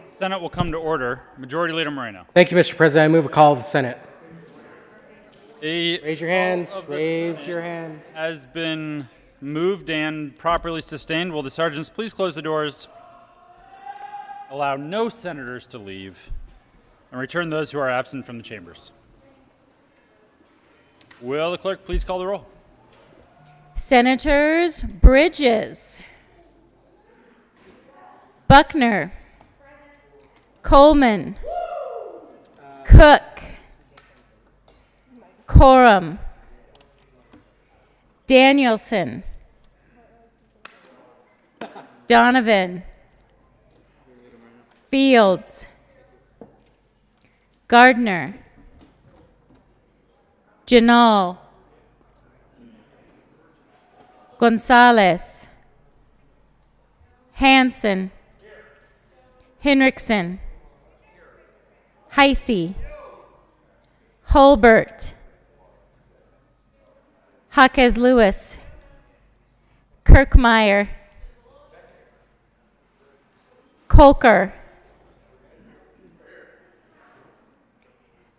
Senate will come to order. Majority Leader Moreno. Thank you, Mr. President. I move a call of the Senate. Raise your hands. Call of the Raise Senate your hand. has been moved and properly sustained. Will the sergeants please close the doors, allow no senators to leave, and return those who are absent from the chambers? Will the clerk please call the roll? Senators Bridges, Buckner, Coleman, Cook, Coram, Danielson, Donovan, Fields, Gardner, Janal, Gonzalez, Hanson, Henriksen, Heisey, Holbert, Jaquez Lewis, Kirkmeyer, Kolker,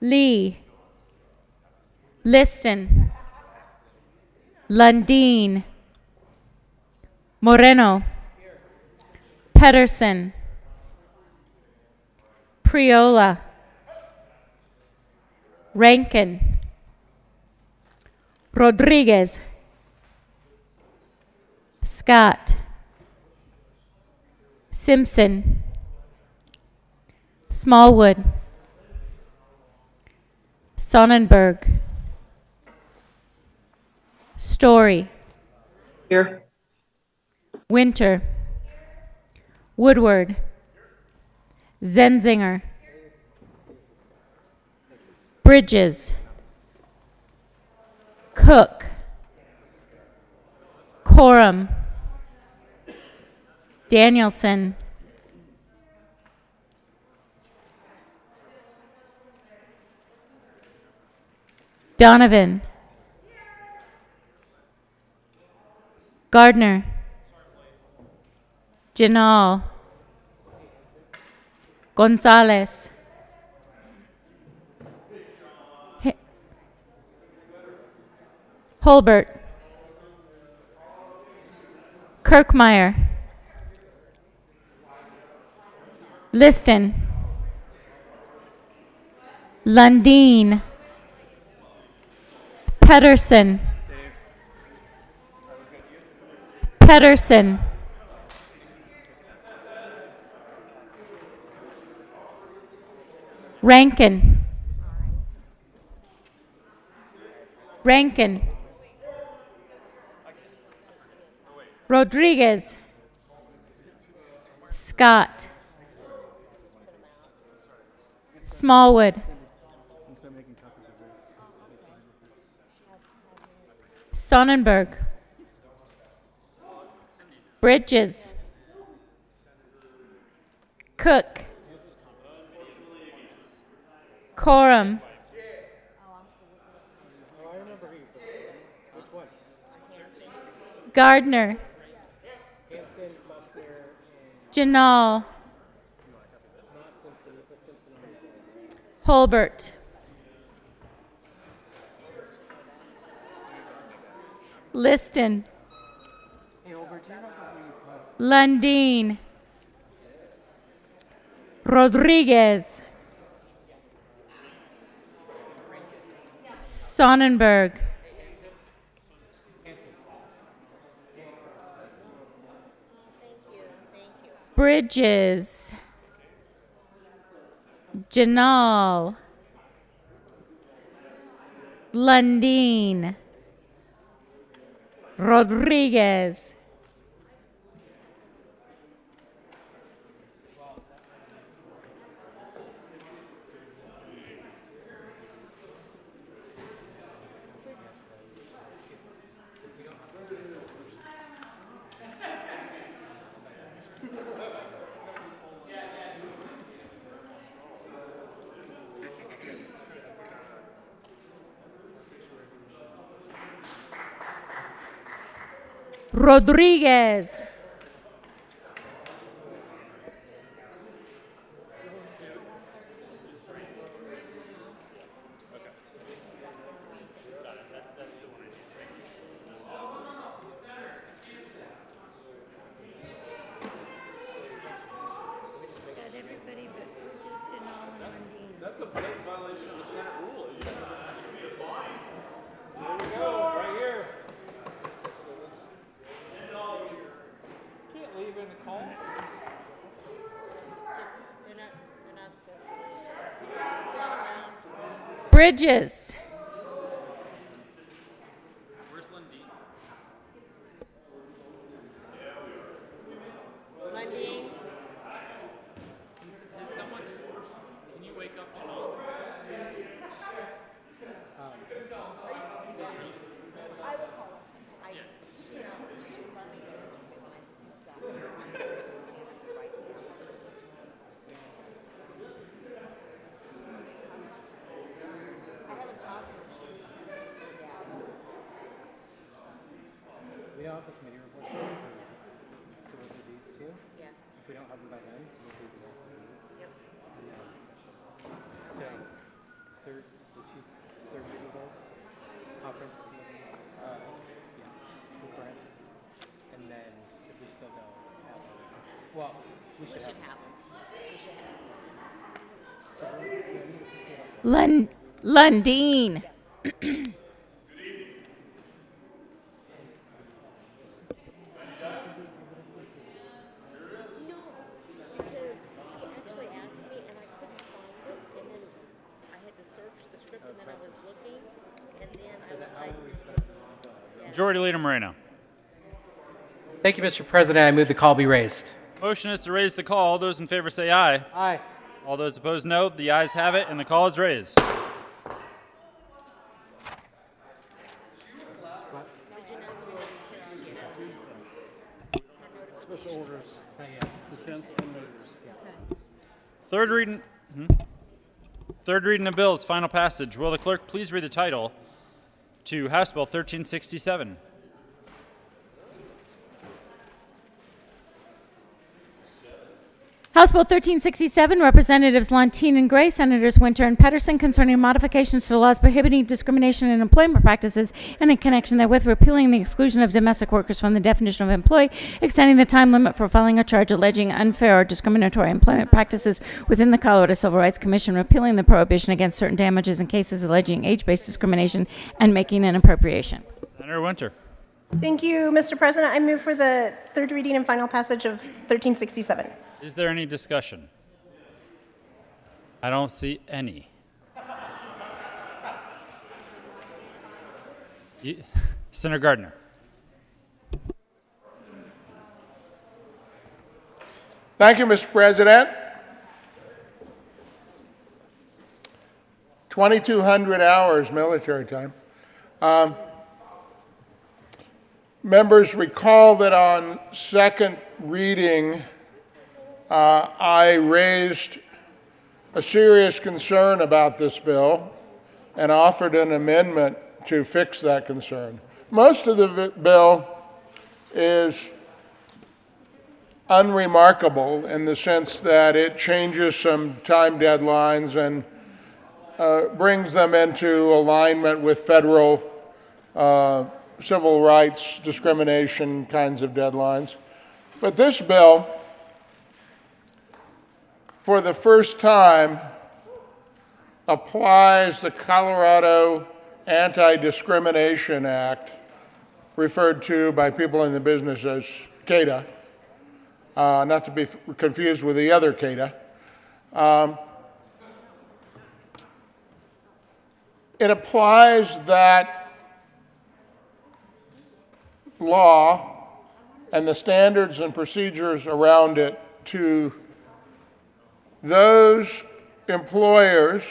Lee, Liston, Lundeen, Moreno, Pedersen, Priola, Rankin, Rodriguez, Scott, Simpson, Smallwood, Sonnenberg, Story, Here. Winter, Woodward, Zenzinger, Bridges, Cook, Coram, Danielson, Donovan, Gardner, Janal, Gonzalez, Holbert, Kirkmeyer, Liston, Lundeen, Pedersen, Pedersen, Rankin, Rankin, Rodriguez, Scott, Smallwood, Sonnenberg, Bridges, Cook, Coram, Gardner, Janal, Holbert, Liston, Lundeen, Rodriguez, Sonnenberg, Bridges, Janal, Lundeen, Rodriguez, Rodriguez, Bridges. Where's Lundeen? Lundeen. Is someone, can you wake up Janelle? We don't have the committee reports so we'll do these two. Yes. If we don't have them by then, we'll do the rest of these. Yep. And then, so, third reading bills, conference committee, concurrence, and then if we still don't have them, well, we should have them. We should have them. Lundeen. No, because he actually asked me and I couldn't find it, and then I had to search the script, and then I was looking, and then I was like, Majority Leader Moreno. Thank you, Mr. President. I move the call be raised. Motion is to raise the call. All those in favor say aye. Aye. All those opposed, no. The ayes have it, and the call is raised. Special orders, dissents, and waivers. Third reading of bills, final passage. Will the clerk please read the title to House Bill 1367? House Bill 1367, Representatives Lundeen and Gray, Senators Winter and Pedersen, concerning modifications to the laws prohibiting discrimination in employment practices and in connection therewith repealing the exclusion of domestic workers from the definition of employee, extending the time limit for filing a charge alleging unfair or discriminatory employment practices within the Colorado Civil Rights Commission, repealing the prohibition against certain damages in cases alleging age-based discrimination, and making an appropriation. Senator Winter. Thank you, Mr. President. I move for the third reading and final passage of 1367. Is there any discussion? I don't see any. Senator Gardner. Thank you, Mr. President. 2,200 hours military time. Members recall that on second reading, I raised a serious concern about this bill and offered an amendment to fix that concern. Most of the bill is unremarkable in the sense that it changes some time deadlines and brings them into alignment with federal civil rights discrimination kinds of deadlines. But this bill, for the first time, applies the Colorado Anti-Discrimination Act, referred to by people in the business as CADA, not to be confused with the other CADA. It applies that law and the standards and procedures around it to those employers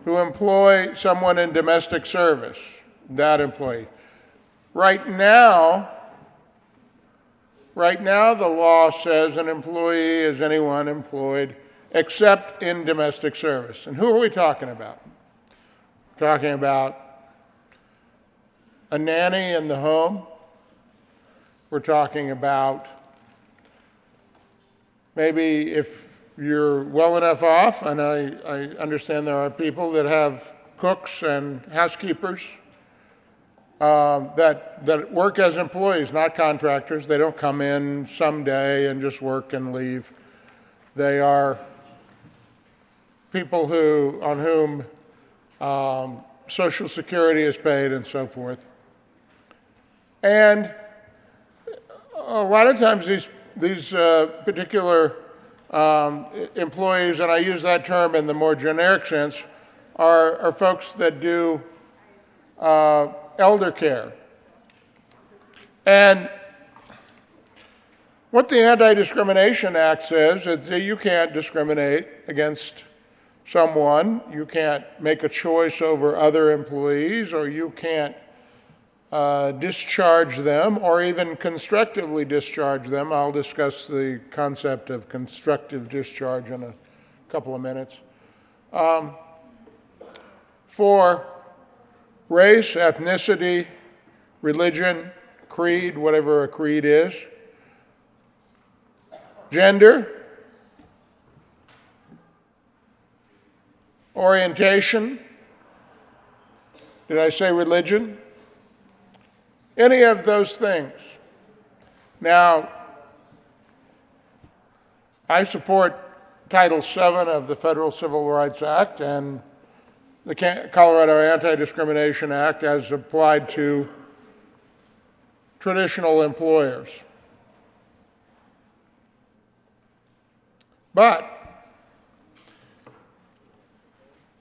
who employ someone in domestic service, that employee. Right now, the law says an employee is anyone employed except in domestic service. And who are we talking about? We're talking about a nanny in the home. We're talking about maybe if you're well enough off, and I understand there are people that have cooks and housekeepers that work as employees, not contractors. They don't come in someday and just work and leave. They are people on whom Social Security is paid and so forth. And a lot of times these particular employees, and I use that term in the more generic sense, are folks that do elder care. And what the Anti-Discrimination Act says is that you can't discriminate against someone, you can't make a choice over other employees, or you can't discharge them, or even constructively discharge them. I'll discuss the concept of constructive discharge in a couple of minutes. For race, ethnicity, religion, creed, whatever a creed is, gender, orientation, did I say religion? Any of those things. Now, I support Title VII of the Federal Civil Rights Act and the Colorado Anti-Discrimination Act as applied to traditional employers. But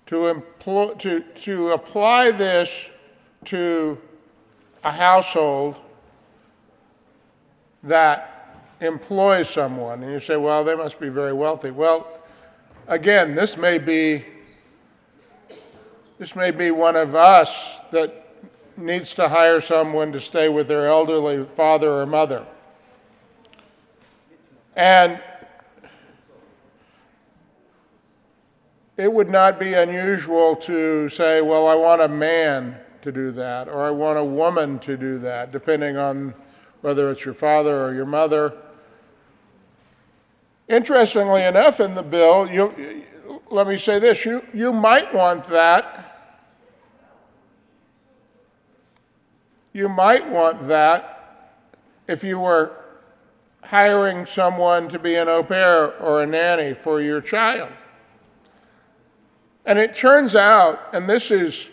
to apply this to a household that employs someone, and you say, well, they must be very wealthy. Well, again, this may be one of us that needs to hire someone to stay with their elderly father or mother. And it would not be unusual to say, well, I want a man to do that, or I want a woman to do that, depending on whether it's your father or your mother. Interestingly enough, in the bill, let me say this, you might want that. You might want that if you were hiring someone to be an au pair or a nanny for your child. And it turns out, and this is,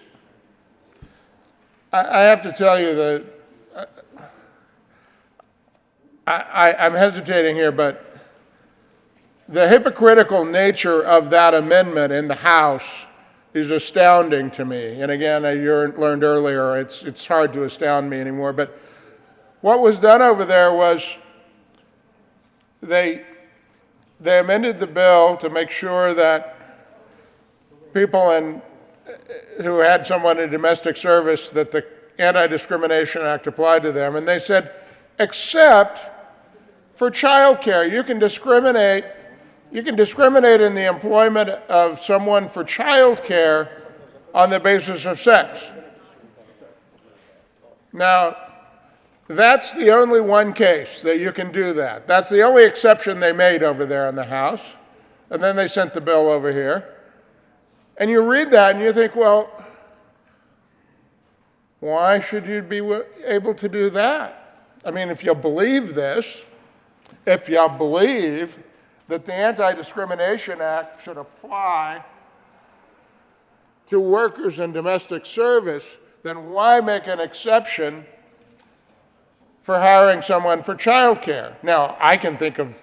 I have to tell you that I'm hesitating here, but the hypocritical nature of that amendment in the House is astounding to me. And again, I learned earlier, it's hard to astound me anymore. But what was done over there was they amended the bill to make sure that people who had someone in domestic service, that the Anti-Discrimination Act applied to them. And they said, except for child care, you can discriminate in the employment of someone for child care on the basis of sex. Now, that's the only one case that you can do that. That's the only exception they made over there in the House. And then they sent the bill over here. And you read that and you think, well, why should you be able to do that? I mean, if you believe this, if you believe that the Anti-Discrimination Act should apply to workers in domestic service, then why make an exception for hiring someone for child care? Now, I can think of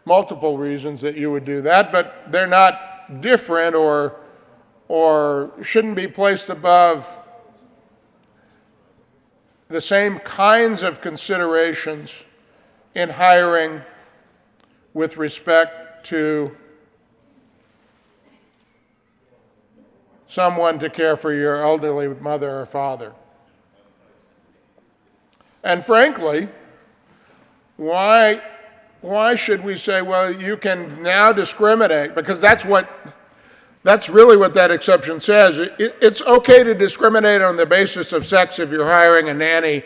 multiple reasons that you would do that, but they're not different or shouldn't be placed above the same kinds of considerations in hiring with respect to someone to care for your elderly mother or father. And frankly, why should we say, well, you can now discriminate? Because that's really what that exception says. It's okay to discriminate on the basis of sex if you're hiring a nanny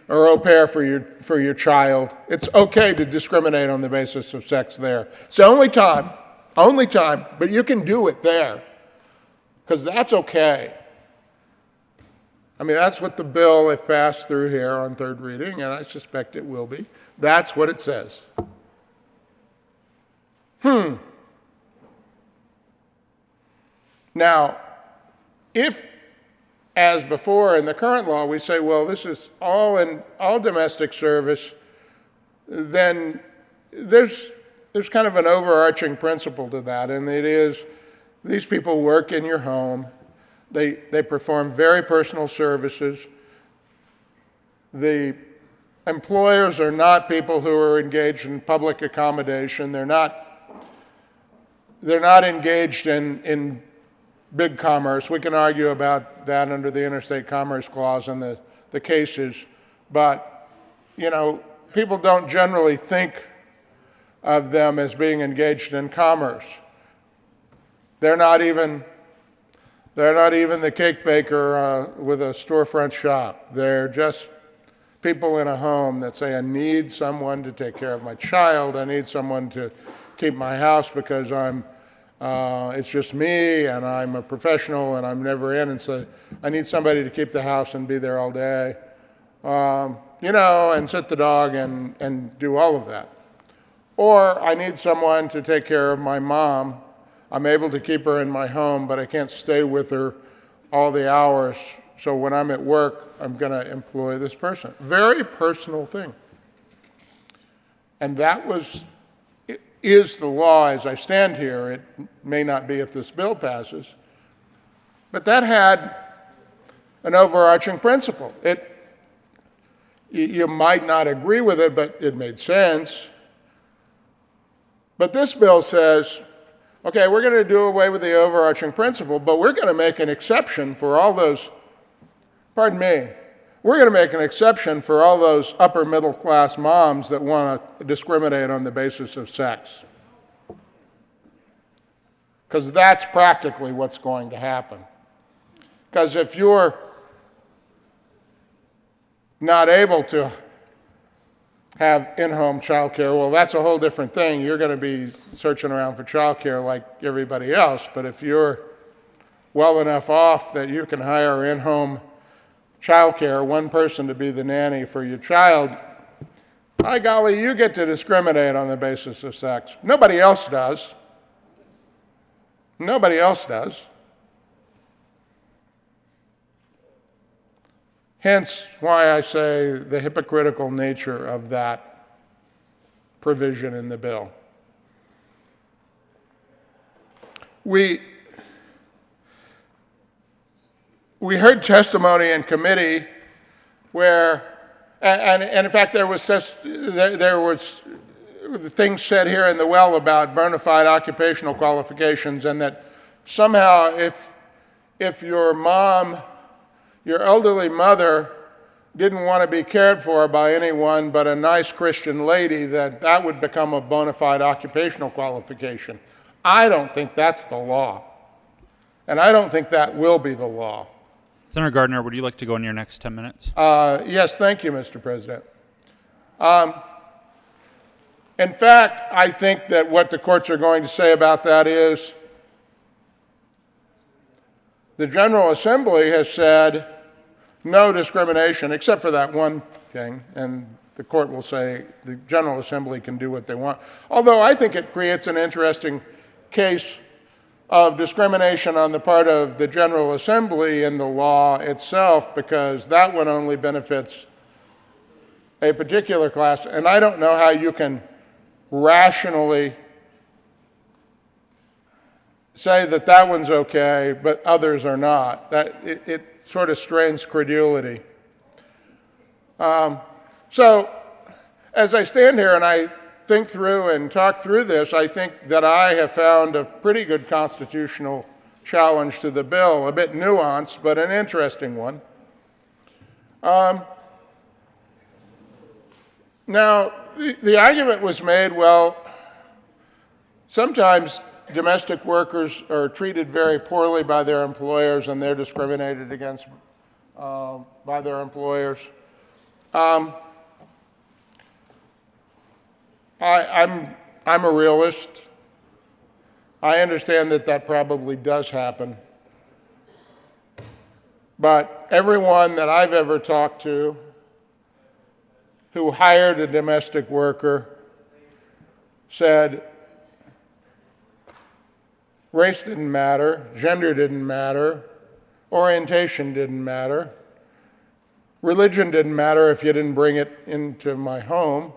or au pair for your child. It's okay to discriminate on the basis of sex there. It's the only time, but you can do it there, because that's okay. I mean, that's what the bill, if passed through here on third reading, and I suspect it will be, that's what it says. Now, if, as before in the current law, we say, well, this is all domestic service, then there's kind of an overarching principle to that, and it is These people work in your home. They perform very personal services. The employers are not people who are engaged in public accommodation. They're not engaged in big commerce. We can argue about that under the Interstate Commerce Clause and the cases, but, you know, people don't generally think of them as being engaged in commerce. They're not even the cake baker with a storefront shop. They're just people in a home that say, I need someone to take care of my child. I need someone to keep my house because it's just me and I'm a professional and I'm never in. And so I need somebody to keep the house and be there all day, you know, and sit the dog and do all of that. Or I need someone to take care of my mom. I'm able to keep her in my home, but I can't stay with her all the hours. So when I'm at work, I'm going to employ this person. Very personal thing. And that is the law as I stand here. It may not be if this bill passes. But that had an overarching principle. You might not agree with it, but it made sense. But this bill says, okay, we're going to do away with the overarching principle, but we're going to make an exception for all those, pardon me, we're going to make an exception for all those upper middle class moms that want to discriminate on the basis of sex. Because that's practically what's going to happen. Because if you're not able to have in-home child care, well, that's a whole different thing. You're going to be searching around for child care like everybody else. But if you're well enough off that you can hire in-home child care, one person to be the nanny for your child, by golly, you get to discriminate on the basis of sex. Nobody else does. Nobody else does. Hence why I say the hypocritical nature of that provision in the bill. We heard testimony in committee where, and in fact there was things said here in the well about bona fide occupational qualifications, and that somehow if your mom, your elderly mother, didn't want to be cared for by anyone but a nice Christian lady, that would become a bona fide occupational qualification. I don't think that's the law. And I don't think that will be the law. Senator Gardner, would you like to go in your next 10 minutes? Yes, thank you, Mr. President. In fact, I think that what the courts are going to say about that is the General Assembly has said no discrimination, except for that one thing, and the court will say the General Assembly can do what they want. Although I think it creates an interesting case of discrimination on the part of the General Assembly in the law itself, because that one only benefits a particular class, and I don't know how you can rationally say that that one's okay, but others are not. It sort of strains credulity. So as I stand here and I think through and talk through this, I think that I have found a pretty good constitutional challenge to the bill, a bit nuanced, but an interesting one. Now, the argument was made, well, sometimes domestic workers are treated very poorly by their employers and they're discriminated against by their employers. I'm a realist. I understand that that probably does happen. But everyone that I've ever talked to who hired a domestic worker said race didn't matter, gender didn't matter, orientation didn't matter, religion didn't matter if you didn't bring it into my home.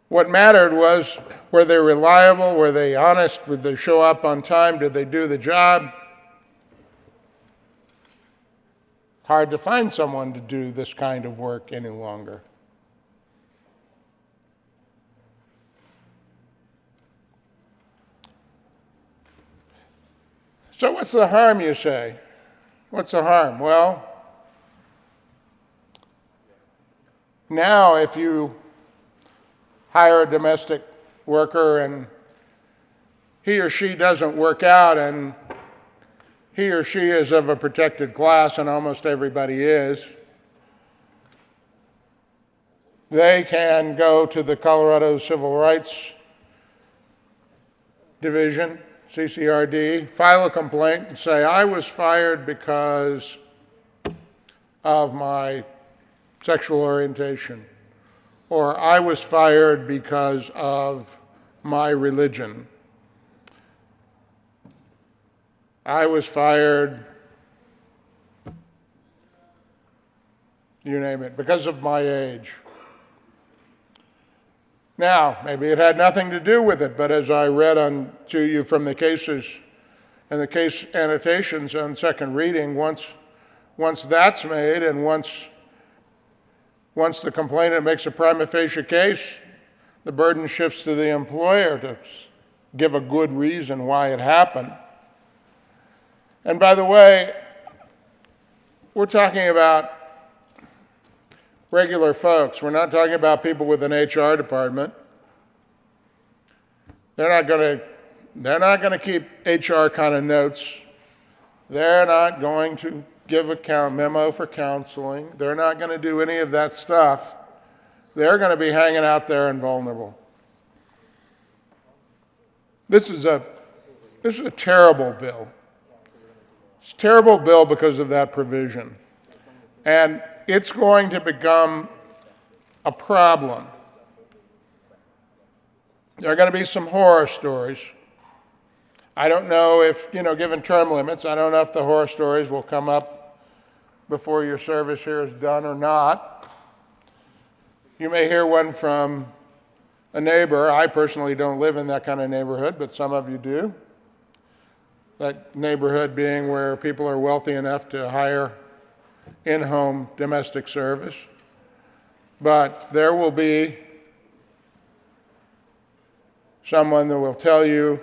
What mattered was, were they reliable? Were they honest? Did they show up on time? Did they do the job? Hard to find someone to do this kind of work any longer. So what's the harm, you say? What's the harm? Well, now if you hire a domestic worker and he or she doesn't work out and he or she is of a protected class, and almost everybody is, they can go to the Colorado Civil Rights Division, CCRD, file a complaint and say, I was fired because of my sexual orientation, or I was fired because of my religion. I was fired, you name it, because of my age. Now, maybe it had nothing to do with it, but as I read to you from the cases and the case annotations on second reading, once that's made and once the complainant makes a prima facie case, the burden shifts to the employer to give a good reason why it happened. And by the way, we're talking about regular folks. We're not talking about people with an HR department. They're not going to keep HR kind of notes. They're not going to give a memo for counseling. They're not going to do any of that stuff. They're going to be hanging out there and vulnerable. This is a terrible bill. It's a terrible bill because of that provision. And it's going to become a problem. There are going to be some horror stories. I don't know if, given term limits, I don't know if the horror stories will come up before your service here is done or not. You may hear one from a neighbor. I personally don't live in that kind of neighborhood, but some of you do. That neighborhood being where people are wealthy enough to hire in-home domestic service. But there will be someone that will tell you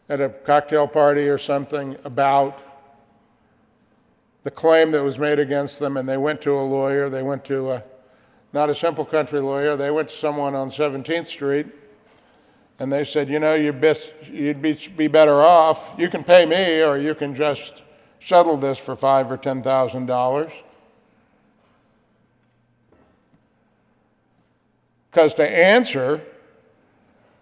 at a cocktail party or something about the claim that was made against them, and they went to a lawyer. They went to not a simple country lawyer. They went to someone on 17th Street, and they said, you'd be better off. You can pay me, or you can just settle this for $5,000 or $10,000. Because to answer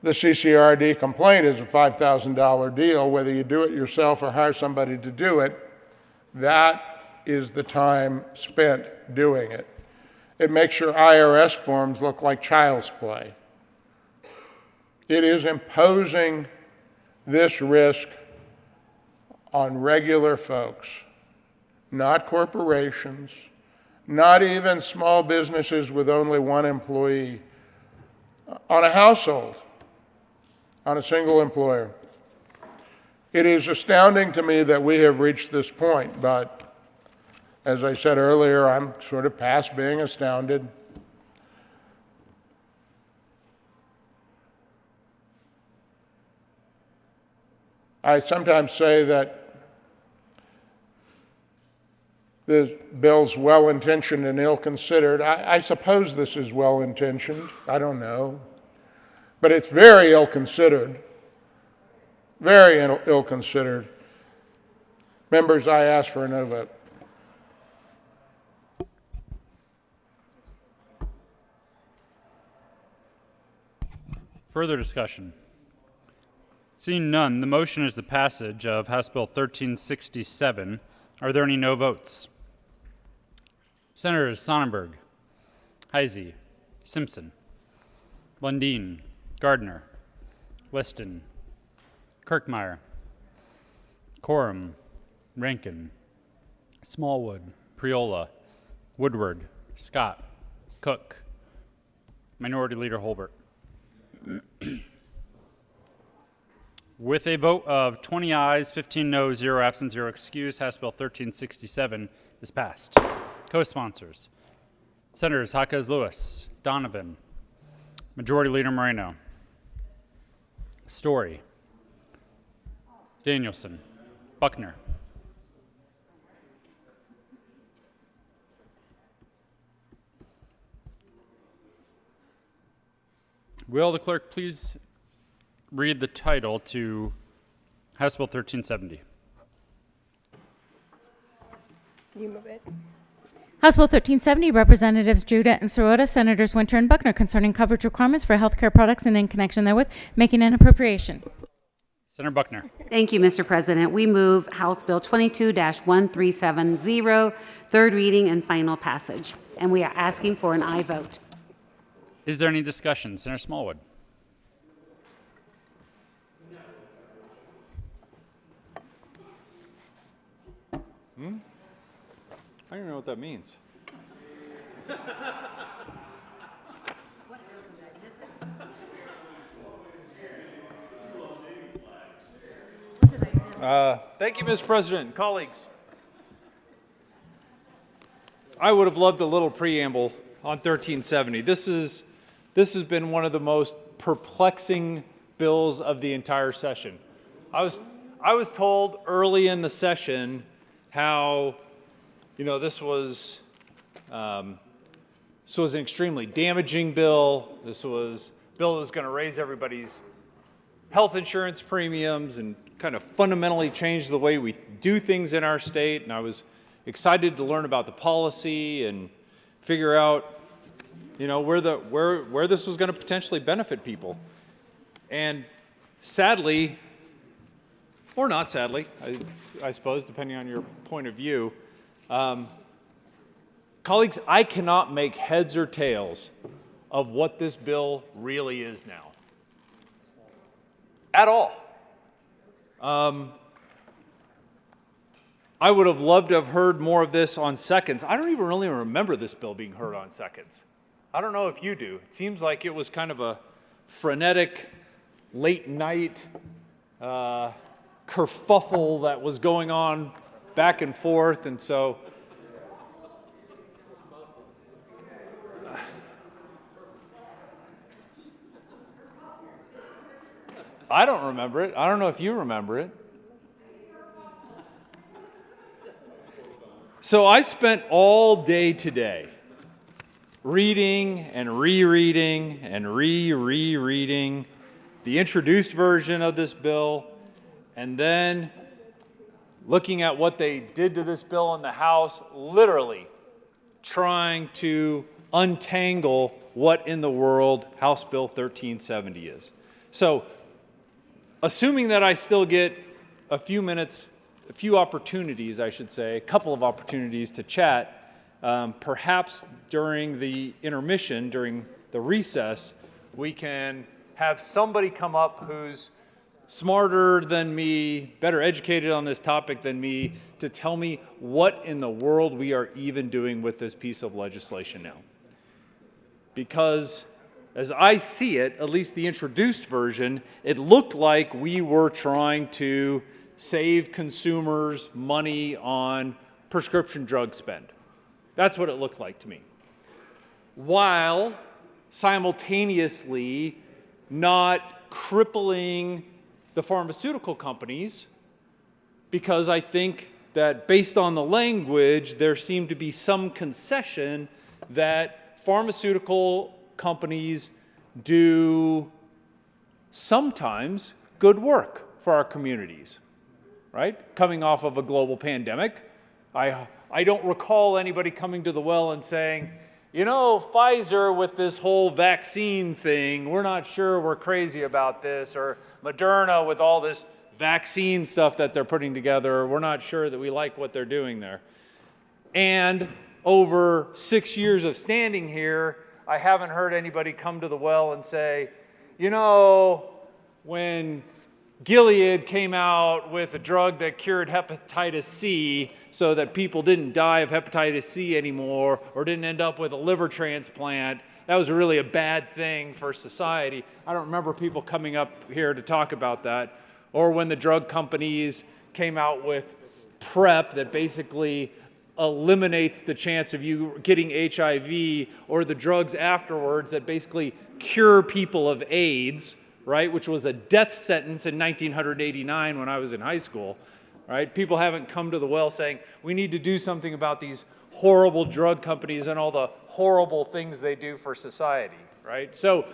the CCRD complaint is a $5,000 deal, whether you do it yourself or hire somebody to do it. That is the time spent doing it. It makes your IRS forms look like child's play. It is imposing this risk on regular folks, not corporations, not even small businesses with only one employee, on a household, on a single employer. It is astounding to me that we have reached this point, but as I said earlier, I'm sort of past being astounded. I sometimes say that this bill's well-intentioned and ill-considered. I suppose this is well-intentioned. I don't know. But it's very ill-considered. Very ill-considered. Members, I ask for a no vote. Further discussion? Seeing none, the motion is the passage of House Bill 1367. Are there any no votes? Senators Sonnenberg, Heisey, Simpson, Lundin, Gardner, Liston, Kirkmeyer, Coram, Rankin, Smallwood, Priola, Woodward, Scott, Cook, Minority Leader Holbert. With a vote of 20 ayes, 15 noes, 0 absent, 0 excused, House Bill 1367 is passed. Co-sponsors: Senators Jaquez Lewis, Donovan, Majority Leader Moreno, Story, Danielson, Buckner. Will the clerk please read the title to House Bill 1370? You move it. House Bill 1370, Representatives Judah and Sirota, Senators Winter and Buckner, concerning coverage requirements for healthcare products and in connection therewith, making an appropriation. Senator Buckner. Thank you, Mr. President. We move House Bill 22-1370, third reading and final passage. And we are asking for an aye vote. Is there any discussion? Senator Smallwood. I don't even know what that means. Thank you, Mr. President. Colleagues, I would have loved a little preamble on 1370. This has been one of the most perplexing bills of the entire session. I was told early in the session how, this was an extremely damaging bill. This was a bill that was going to raise everybody's health insurance premiums and kind of fundamentally change the way we do things in our state. And I was excited to learn about the policy and figure out, where this was going to potentially benefit people. And sadly, or not sadly, I suppose, depending on your point of view, colleagues, I cannot make heads or tails of what this bill really is now. At all. I would have loved to have heard more of this on seconds. I don't even really remember this bill being heard on seconds. I don't know if you do. It seems like it was kind of a frenetic, late night kerfuffle that was going on back and forth, and so I don't remember it. I don't know if you remember it. So I spent all day today reading and rereading and rereading the introduced version of this bill, and then looking at what they did to this bill in the House, literally trying to untangle what in the world House Bill 1370 is. So, assuming that I still get a few minutes, a few opportunities, I should say, a couple of opportunities to chat, perhaps during the intermission, during the recess, we can have somebody come up who's smarter than me, better educated on this topic than me, to tell me what in the world we are even doing with this piece of legislation now. Because as I see it, at least the introduced version, it looked like we were trying to save consumers money on prescription drug spend. That's what it looked like to me. While simultaneously not crippling the pharmaceutical companies, because I think that based on the language, there seemed to be some concession that pharmaceutical companies do sometimes good work for our communities, right? Coming off of a global pandemic, I don't recall anybody coming to the well and saying, Pfizer with this whole vaccine thing, we're not sure we're crazy about this, or Moderna with all this vaccine stuff that they're putting together, we're not sure that we like what they're doing there. And over 6 years of standing here, I haven't heard anybody come to the well and say, when Gilead came out with a drug that cured hepatitis C so that people didn't die of hepatitis C anymore or didn't end up with a liver transplant, that was really a bad thing for society. I don't remember people coming up here to talk about that. Or when the drug companies came out with PrEP that basically eliminates the chance of you getting HIV, or the drugs afterwards that basically cure people of AIDS, right, which was a death sentence in 1989 when I was in high school, right? People haven't come to the well saying, we need to do something about these horrible drug companies and all the horrible things they do for society, right? So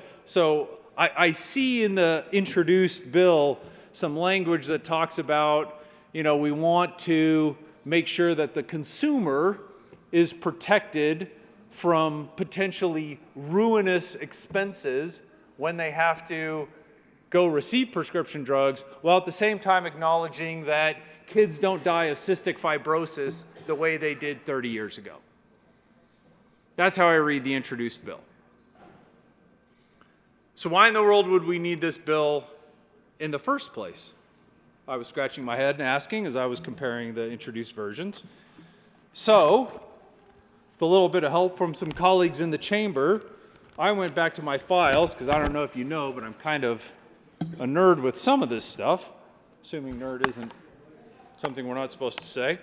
I see in the introduced bill some language that talks about, we want to make sure that the consumer is protected from potentially ruinous expenses when they have to go receive prescription drugs, while at the same time acknowledging that kids don't die of cystic fibrosis the way they did 30 years ago. That's how I read the introduced bill. So why in the world would we need this bill in the first place? I was scratching my head and asking as I was comparing the introduced versions. So, with a little bit of help from some colleagues in the chamber, I went back to my files, because I don't know if you know, but I'm kind of a nerd with some of this stuff, assuming nerd isn't something we're not supposed to say.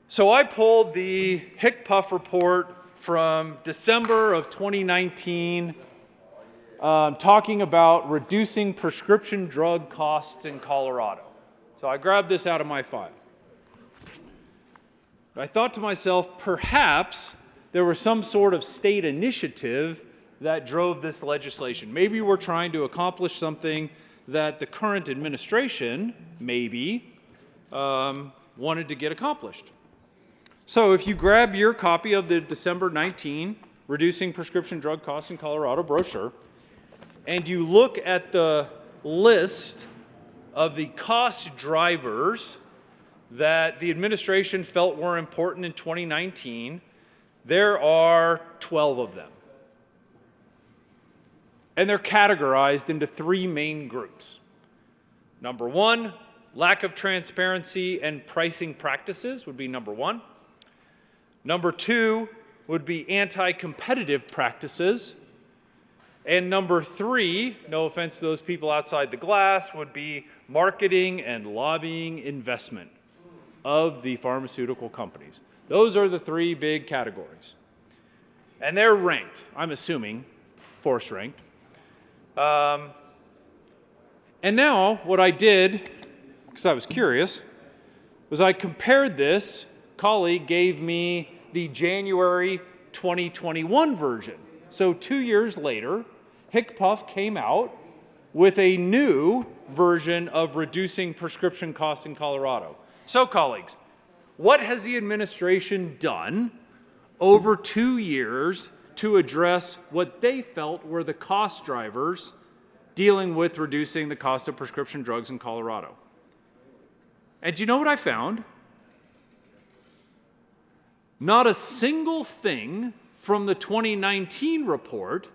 So I pulled the HICPUF report from December of 2019, talking about reducing prescription drug costs in Colorado. So I grabbed this out of my file. I thought to myself, perhaps there was some sort of state initiative that drove this legislation. Maybe we're trying to accomplish something that the current administration, maybe, wanted to get accomplished. So if you grab your copy of the December 19 Reducing Prescription Drug Costs in Colorado brochure, and you look at the list of the cost drivers that the administration felt were important in 2019, there are 12 of them. And they're categorized into three main groups. Number one, lack of transparency and pricing practices would be number one. Number two would be anti-competitive practices. And number three, no offense to those people outside the glass, would be marketing and lobbying investment of the pharmaceutical companies. Those are the three big categories. And they're ranked, I'm assuming, force ranked. And now what I did, because I was curious, was I compared this. Colleague gave me the January 2021 version. So 2 years later, HICPUF came out with a new version of reducing prescription costs in Colorado. So colleagues, what has the administration done over 2 years to address what they felt were the cost drivers dealing with reducing the cost of prescription drugs in Colorado? And do you know what I found? Not a single thing from the 2019 report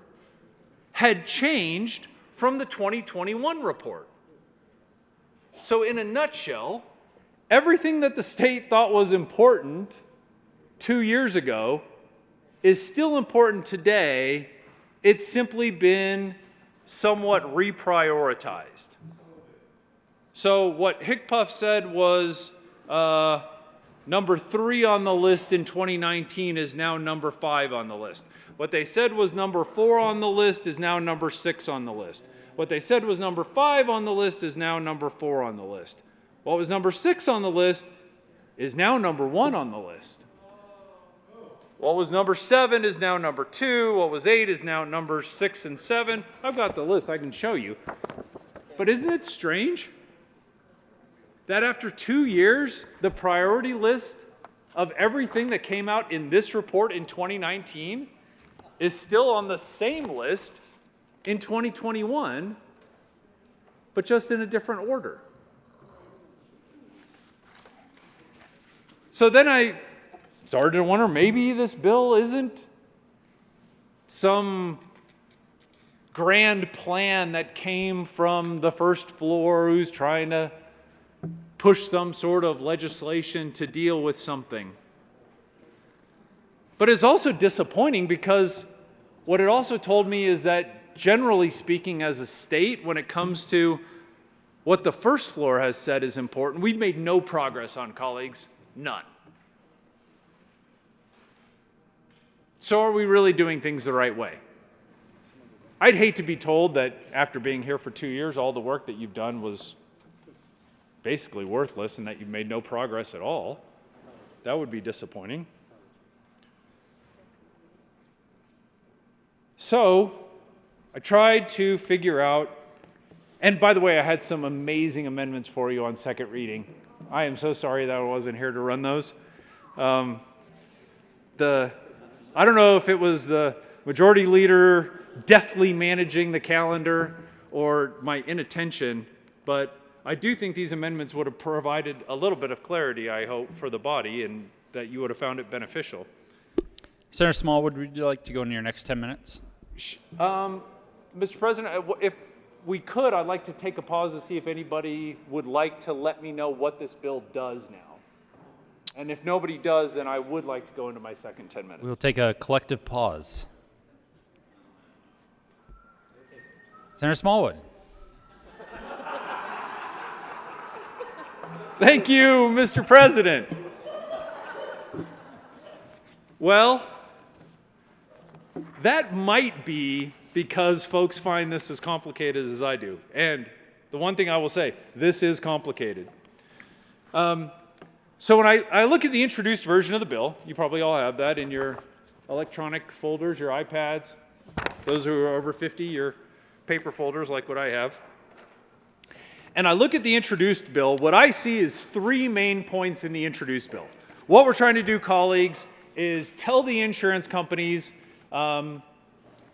had changed from the 2021 report. So in a nutshell, everything that the state thought was important 2 years ago is still important today. It's simply been somewhat reprioritized. So what HICPUF said was number 3 on the list in 2019 is now number 5 on the list. What they said was number 4 on the list is now number 6 on the list. What they said was number 5 on the list is now number 4 on the list. What was number 6 on the list is now number 1 on the list. What was number 7 is now number 2. What was 8 is now number 6 and 7. I've got the list, I can show you. But isn't it strange that after 2 years, the priority list of everything that came out in this report in 2019 is still on the same list in 2021, but just in a different order? So then I started to wonder, maybe this bill isn't some grand plan that came from the first floor who's trying to push some sort of legislation to deal with something. But it's also disappointing because what it also told me is that generally speaking as a state, when it comes to what the first floor has said is important, we've made no progress on, colleagues, none. So are we really doing things the right way? I'd hate to be told that after being here for 2 years, all the work that you've done was basically worthless and that you've made no progress at all. That would be disappointing. So I tried to figure out, and by the way, I had some amazing amendments for you on second reading. I am so sorry that I wasn't here to run those. I don't know if it was the majority leader deftly managing the calendar or my inattention, but I do think these amendments would have provided a little bit of clarity, I hope, for the body, and that you would have found it beneficial. Senator Smallwood, would you like to go into your next 10 minutes? Mr. President, if we could, I'd like to take a pause to see if anybody would like to let me know what this bill does now. And if nobody does, then I would like to go into my second 10 minutes. We will take a collective pause. Senator Smallwood. Thank you, Mr. President. Well, that might be because folks find this as complicated as I do. And the one thing I will say, this is complicated. So when I look at the introduced version of the bill, you probably all have that in your electronic folders, your iPads. Those who are over 50, your paper folders like what I have. And I look at the introduced bill, what I see is 3 main points in the introduced bill. What we're trying to do, colleagues, is tell the insurance companies,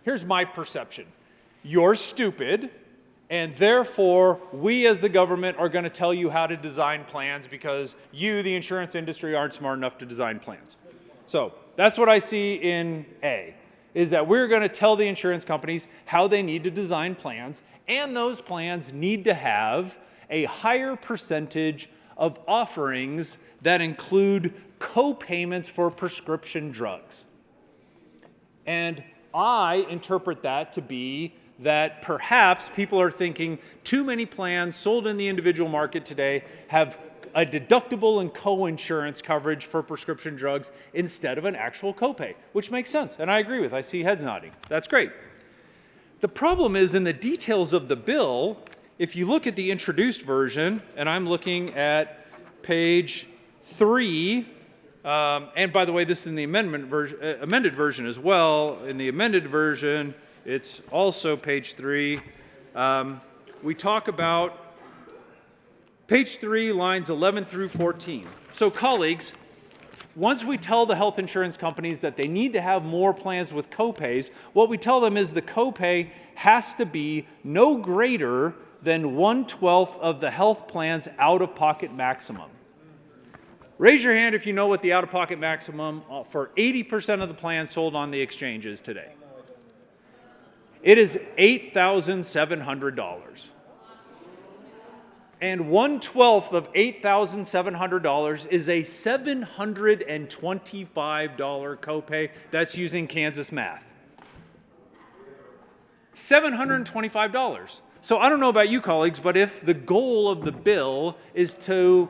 here's my perception. You're stupid, and therefore we as the government are going to tell you how to design plans because you, the insurance industry, aren't smart enough to design plans. So that's what I see in A, is that we're going to tell the insurance companies how they need to design plans, and those plans need to have a higher percentage of offerings that include co-payments for prescription drugs. And I interpret that to be that perhaps people are thinking too many plans sold in the individual market today have a deductible and co-insurance coverage for prescription drugs instead of an actual copay, which makes sense, and I agree with. I see heads nodding. That's great. The problem is in the details of the bill, if you look at the introduced version, and I'm looking at page 3, and by the way, this is in the amended version as well. In the amended version, it's also page 3. We talk about page 3, lines 11 through 14. So colleagues, once we tell the health insurance companies that they need to have more plans with copays, what we tell them is the copay has to be no greater than 1/12 of the health plan's out-of-pocket maximum. Raise your hand if you know what the out-of-pocket maximum for 80% of the plans sold on the exchange is today. It is $8,700. And 1/12 of $8,700 is a $725 copay. That's using Kansas math. $725. So I don't know about you colleagues, but if the goal of the bill is to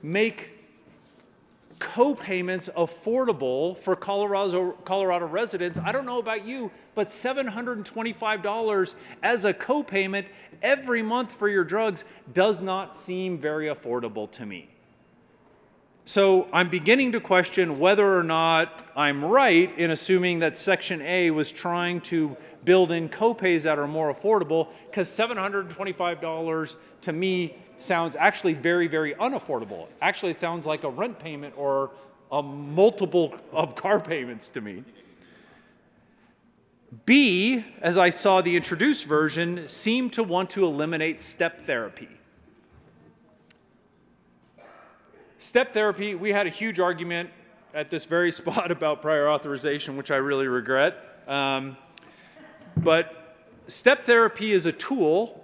make co-payments affordable for Colorado residents, I don't know about you, but $725 as a co-payment every month for your drugs does not seem very affordable to me. So I'm beginning to question whether or not I'm right in assuming that Section A was trying to build in co-pays that are more affordable, because $725 to me sounds actually very, very unaffordable. Actually, it sounds like a rent payment or a multiple of car payments to me. B, as I saw the introduced version, seemed to want to eliminate step therapy. Step therapy, we had a huge argument at this very spot about prior authorization, which I really regret. But step therapy is a tool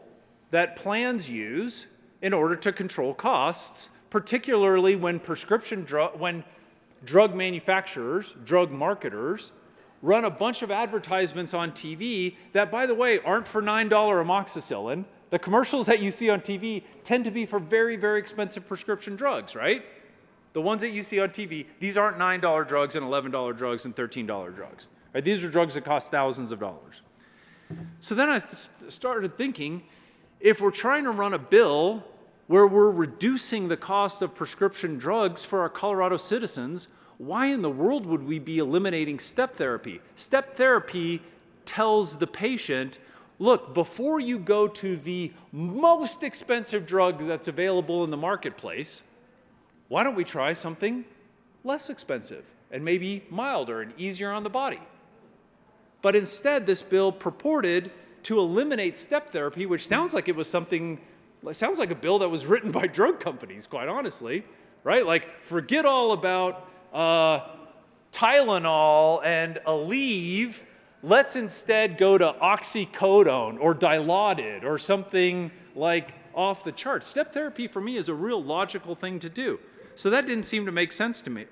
that plans use in order to control costs, particularly when drug manufacturers, drug marketers, run a bunch of advertisements on TV that, by the way, aren't for $9 amoxicillin. The commercials that you see on TV tend to be for very, very expensive prescription drugs, right? The ones that you see on TV, these aren't $9 drugs and $11 drugs and $13 drugs. Right? These are drugs that cost thousands of dollars. So then I started thinking, if we're trying to run a bill where we're reducing the cost of prescription drugs for our Colorado citizens, why in the world would we be eliminating step therapy? Step therapy tells the patient, look, before you go to the most expensive drug that's available in the marketplace, why don't we try something less expensive and maybe milder and easier on the body? But instead, this bill purported to eliminate step therapy, which sounds like it was something, sounds like a bill that was written by drug companies, quite honestly, right? Like, forget all about Tylenol and Aleve. Let's instead go to oxycodone or Dilaudid or something like off the charts. Step therapy for me is a real logical thing to do. So that didn't seem to make sense to me.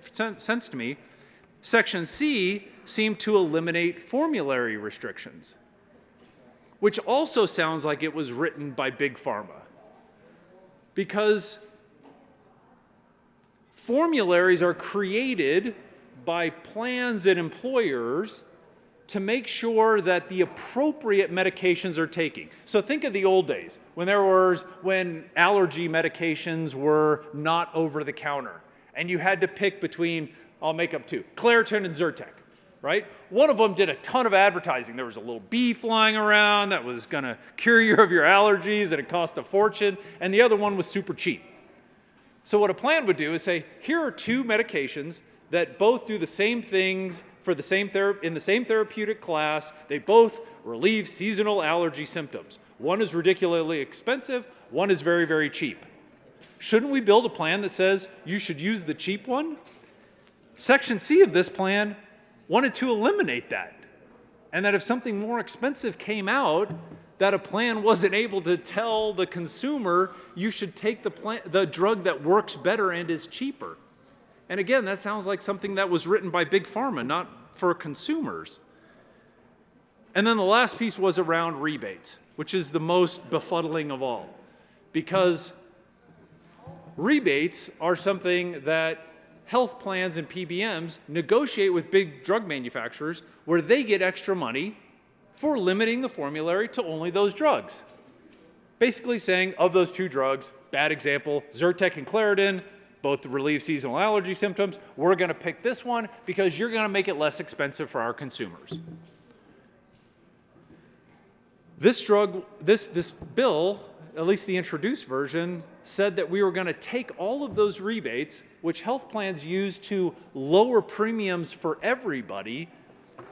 Section C seemed to eliminate formulary restrictions, which also sounds like it was written by Big Pharma. Because formularies are created by plans and employers to make sure that the appropriate medications are taken. So think of the old days when allergy medications were not over the counter and you had to pick between, I'll make up two, Claritin and Zyrtec, right? One of them did a ton of advertising. There was a little bee flying around that was gonna cure you of your allergies and it cost a fortune, and the other one was super cheap. So what a plan would do is say, here are two medications that both do the same things for the same in the same therapeutic class. They both relieve seasonal allergy symptoms. One is ridiculously expensive, one is very, very cheap. Shouldn't we build a plan that says you should use the cheap one? Section C of this plan wanted to eliminate that. And that if something more expensive came out, that a plan wasn't able to tell the consumer you should take the drug that works better and is cheaper. And again, that sounds like something that was written by Big Pharma, not for consumers. And then the last piece was around rebates, which is the most befuddling of all. Because rebates are something that health plans and PBMs negotiate with big drug manufacturers where they get extra money for limiting the formulary to only those drugs. Basically saying, of those two drugs, bad example, Zyrtec and Claritin, both relieve seasonal allergy symptoms, we're gonna pick this one because you're gonna make it less expensive for our consumers. This bill, at least the introduced version, said that we were gonna take all of those rebates, which health plans use to lower premiums for everybody,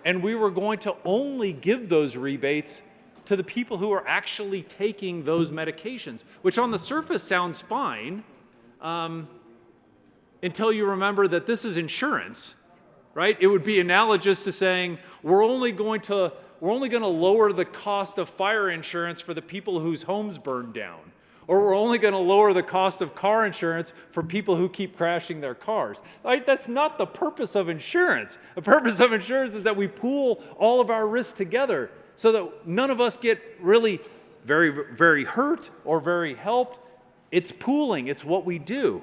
and we were going to only give those rebates to the people who are actually taking those medications, which on the surface sounds fine, until you remember that this is insurance, right? It would be analogous to saying, we're only going to lower the cost of fire insurance for the people whose homes burned down. Or we're only going to lower the cost of car insurance for people who keep crashing their cars. Right? That's not the purpose of insurance. The purpose of insurance is that we pool all of our risks together so that none of us get really very, very hurt or very helped. It's pooling. It's what we do.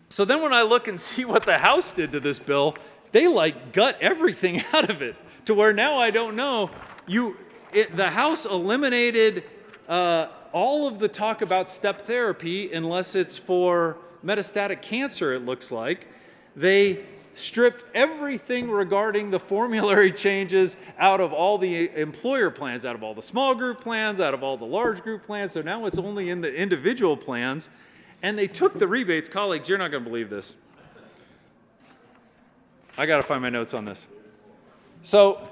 So then when I look and see what the House did to this bill, they like gut everything out of it to where now I don't know. The House eliminated all of the talk about step therapy unless it's for metastatic cancer, it looks like. They stripped everything regarding the formulary changes out of all the employer plans, out of all the small group plans, out of all the large group plans. So now it's only in the individual plans. And they took the rebates. Colleagues, you're not going to believe this. I got to find my notes on this. So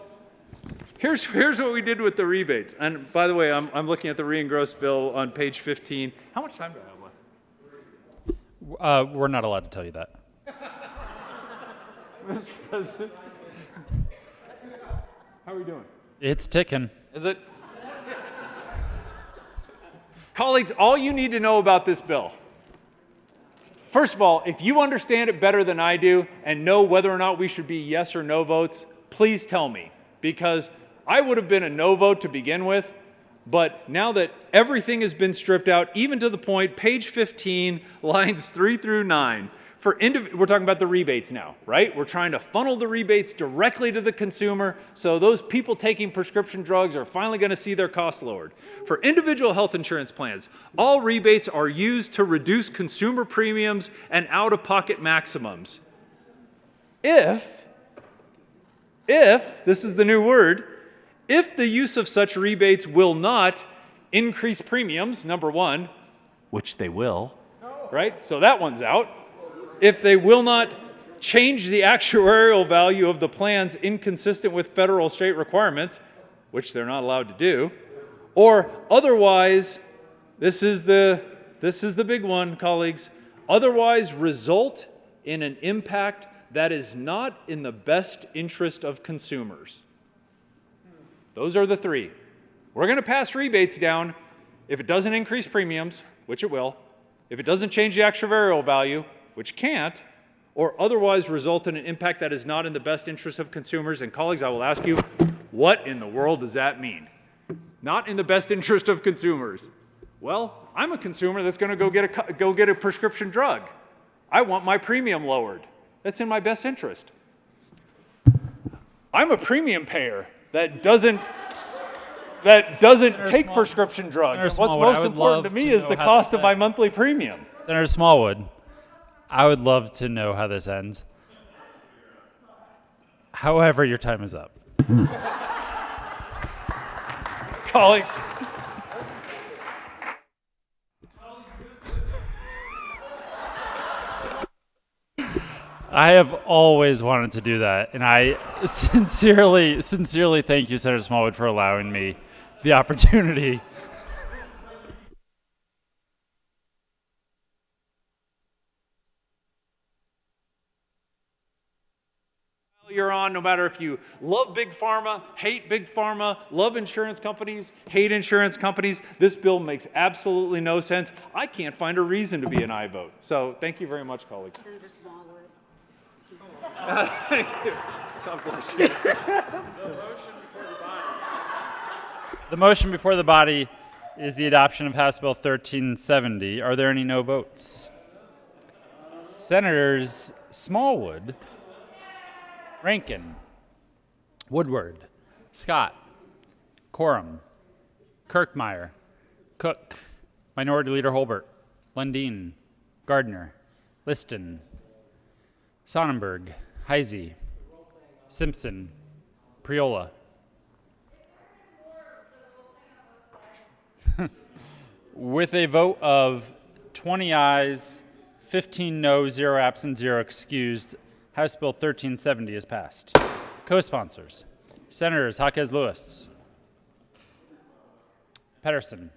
here's what we did with the rebates. And by the way, I'm looking at the re-engrossed bill on page 15. How much time do I have left? We're not allowed to tell you that. How are we doing? It's ticking. Is it? Colleagues, all you need to know about this bill, First of all, if you understand it better than I do and know whether or not we should be yes or no votes, please tell me, because I would have been a no vote to begin with, but now that everything has been stripped out, even to the point, page 15, lines 3 through 9, we're talking about the rebates now, right? We're trying to funnel the rebates directly to the consumer, so those people taking prescription drugs are finally going to see their costs lowered. For individual health insurance plans, all rebates are used to reduce consumer premiums and out-of-pocket maximums. If, this is the new word, if the use of such rebates will not increase premiums, number one, which they will, right? So that one's out. If they will not change the actuarial value of the plans inconsistent with federal or state requirements, which they're not allowed to do, or otherwise, this is the big one, colleagues, otherwise result in an impact that is not in the best interest of consumers. Those are the three. We're going to pass rebates down if it doesn't increase premiums, which it will, if it doesn't change the actuarial value, which can't, or otherwise result in an impact that is not in the best interest of consumers. And colleagues, I will ask you, what in the world does that mean? Not in the best interest of consumers. Well, I'm a consumer that's going to go get a prescription drug. I want my premium lowered. That's in my best interest. I'm a premium payer that doesn't take prescription drugs. And what's most important to me is the cost of my monthly premium. Senator Smallwood, I would love to know how this ends. However, your time is up. Colleagues. I have always wanted to do that, and I sincerely thank you, Senator Smallwood, for allowing me the opportunity. You're on, no matter if you love big pharma, hate big pharma, love insurance companies, hate insurance companies, this bill makes absolutely no sense. I can't find a reason to be an aye vote. So thank you very much, colleagues. Senator Smallwood. Thank you. God bless you. The motion before the body is the adoption of House Bill 1370. Are there any no votes? Senators Smallwood, Rankin, Woodward, Scott, Coram, Kirkmeyer, Cook, Minority Leader Holbert, Lundin, Gardner, Liston, Sonnenberg, Heisey, Simpson, Priola. With a vote of 20 ayes, 15 no, 0 absent, 0 excused, House Bill 1370 is passed. Co-sponsors, Senators Jaquez Lewis, Pedersen,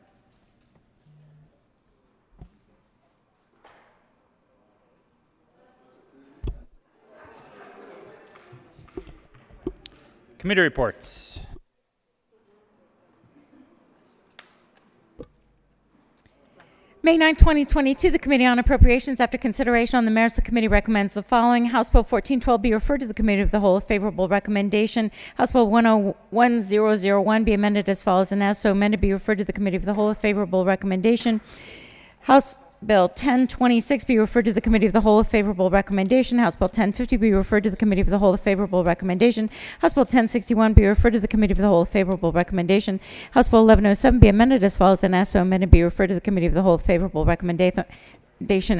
committee reports. May 9, 2022, the Committee on Appropriations, after consideration on the merits, the committee recommends the following. House Bill 1412 be referred to the Committee of the Whole, a favorable recommendation. House Bill 1001 be amended as follows, and as so amended be referred to the Committee of the Whole, a favorable recommendation. House Bill 1026 be referred to the Committee of the Whole, a favorable recommendation. House Bill 1050 be referred to the Committee of the Whole, a favorable recommendation. House Bill 1061 be referred to the Committee of the Whole, a favorable recommendation. House Bill 1107 be amended as follows, and as so amended be referred to the Committee of the Whole, a favorable recommendation,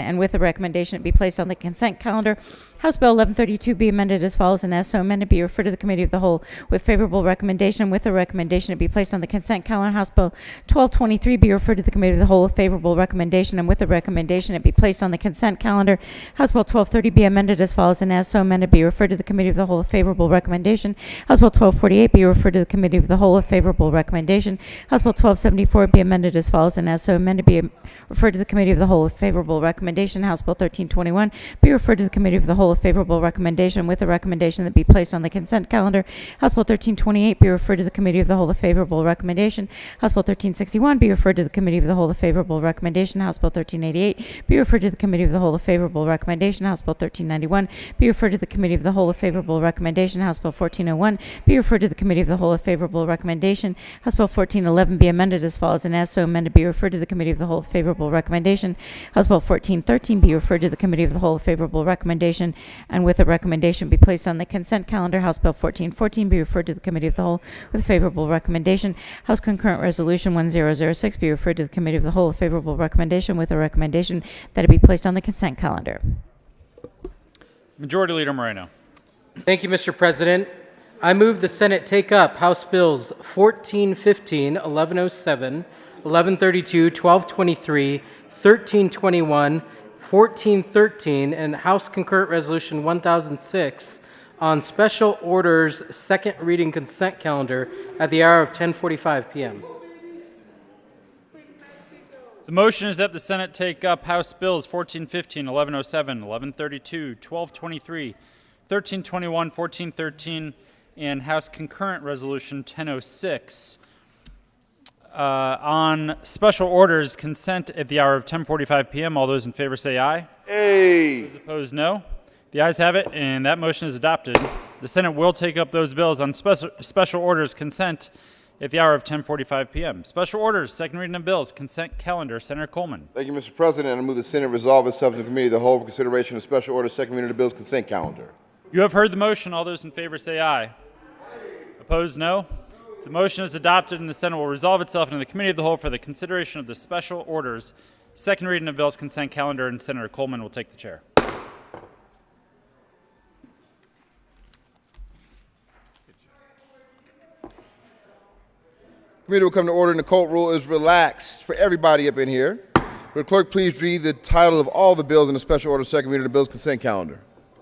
and with the recommendation it be placed on the consent calendar. House Bill 1132 be amended as follows, and as so amended be referred to the Committee of the Whole with favorable recommendation, and with the recommendation it be placed on the consent calendar. House Bill 1223 be referred to the Committee of the Whole with favorable recommendation, and with the recommendation it be placed on the consent calendar. House Bill 1230 be amended as follows, and as so amended be referred to the Committee of the Whole with favorable recommendation. House Bill 1248 be referred to the Committee of the Whole with favorable recommendation. House Bill 1274 be amended as follows, and as so amended be referred to the Committee of the Whole with favorable recommendation. House Bill 1321 be referred to the Committee of the Whole of favorable recommendation with a recommendation that be placed on the consent calendar. House Bill 1328 be referred to the Committee of the Whole of favorable recommendation. House Bill 1361 be referred to the Committee of the Whole of favorable recommendation. House Bill 1388 be referred to the Committee of the Whole of favorable recommendation. House Bill 1391 be referred to the Committee of the Whole of favorable recommendation. House Bill 1401 be referred to the Committee of the Whole of favorable recommendation. House Bill 1411 be amended as follows, and as so amended be referred to the Committee of the Whole of favorable recommendation. House Bill 1413 be referred to the Committee of the Whole of favorable recommendation, and with a recommendation be placed on the consent calendar. House Bill 1414 be referred to the Committee of the Whole with favorable recommendation. House Concurrent Resolution 1006 be referred to the Committee of the Whole with favorable recommendation with a recommendation that it be placed on the consent calendar. Majority Leader Moreno. Thank you, Mr. President. I move the Senate take up House Bills 1415, 1107, 1132, 1223, 1321, 1413, and House Concurrent Resolution 1006 on special orders second reading consent calendar at the hour of 10:45 p.m. The motion is that the Senate take up House Bills 1415, 1107, 1132, 1223, 1321, 1413, and House Concurrent Resolution 1006 on special orders consent at the hour of 10:45 p.m. All those in favor say aye. Hey. Those opposed, no. The ayes have it, and that motion is adopted. The Senate will take up those bills on special orders consent at the hour of 10:45 p.m. Special orders, second reading of bills, consent calendar. Senator Coleman. Thank you, Mr. President. I move the Senate resolve itself to the Committee of the Whole for consideration of special order second reading of the bills consent calendar. You have heard the motion. All those in favor say aye. Opposed, no. The motion is adopted, and the Senate will resolve itself into the Committee of the Whole for the consideration of the special orders second reading of bills consent calendar, and Senator Coleman will take the chair. Committee will come to order, and the court rule is relaxed for everybody up in here. Will the clerk please read the title of all the bills in the special order second reading of the bills consent calendar?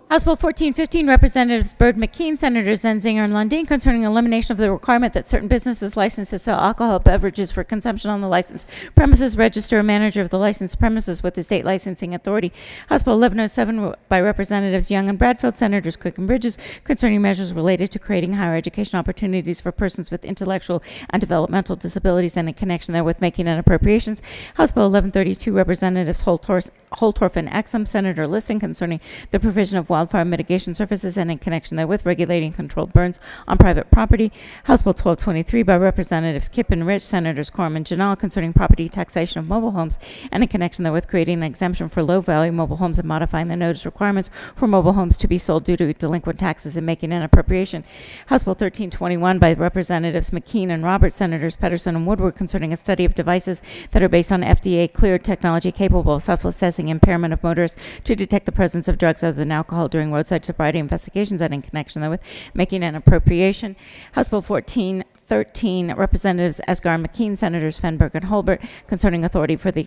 House Bill 1415, Representatives Byrd McKean, Senators Zenzinger and Lundin, concerning elimination of the requirement that certain businesses licensed to sell alcohol beverages for consumption on the licensed premises register a manager of the licensed premises with the state licensing authority. House Bill 1107 by Representatives Young and Bradfield, Senators Cook and Bridges, concerning measures related to creating higher education opportunities for persons with intellectual and developmental disabilities and in connection therewith making an appropriations. House Bill 1132, Representatives Holtorf and Exum, Senator Liston, concerning the provision of wildfire mitigation services and in connection therewith regulating controlled burns on private property. House Bill 1223 by Representatives Kipp and Rich, Senators Quorum and Janal, concerning property taxation of mobile homes and in connection therewith creating an exemption for low-value mobile homes and modifying the notice requirements for mobile homes to be sold due to delinquent taxes and making an appropriation. House Bill 1321 by Representatives McKean and Roberts, Senators Pedersen and Woodward, concerning a study of devices that are based on FDA-cleared technology capable of self-assessing impairment of motorists to detect the presence of drugs other than alcohol during roadside sobriety investigations and in connection therewith making an appropriation. House Bill 1413, Representatives Esgar and McKean, Senators Fenberg and Holbert, concerning authority for the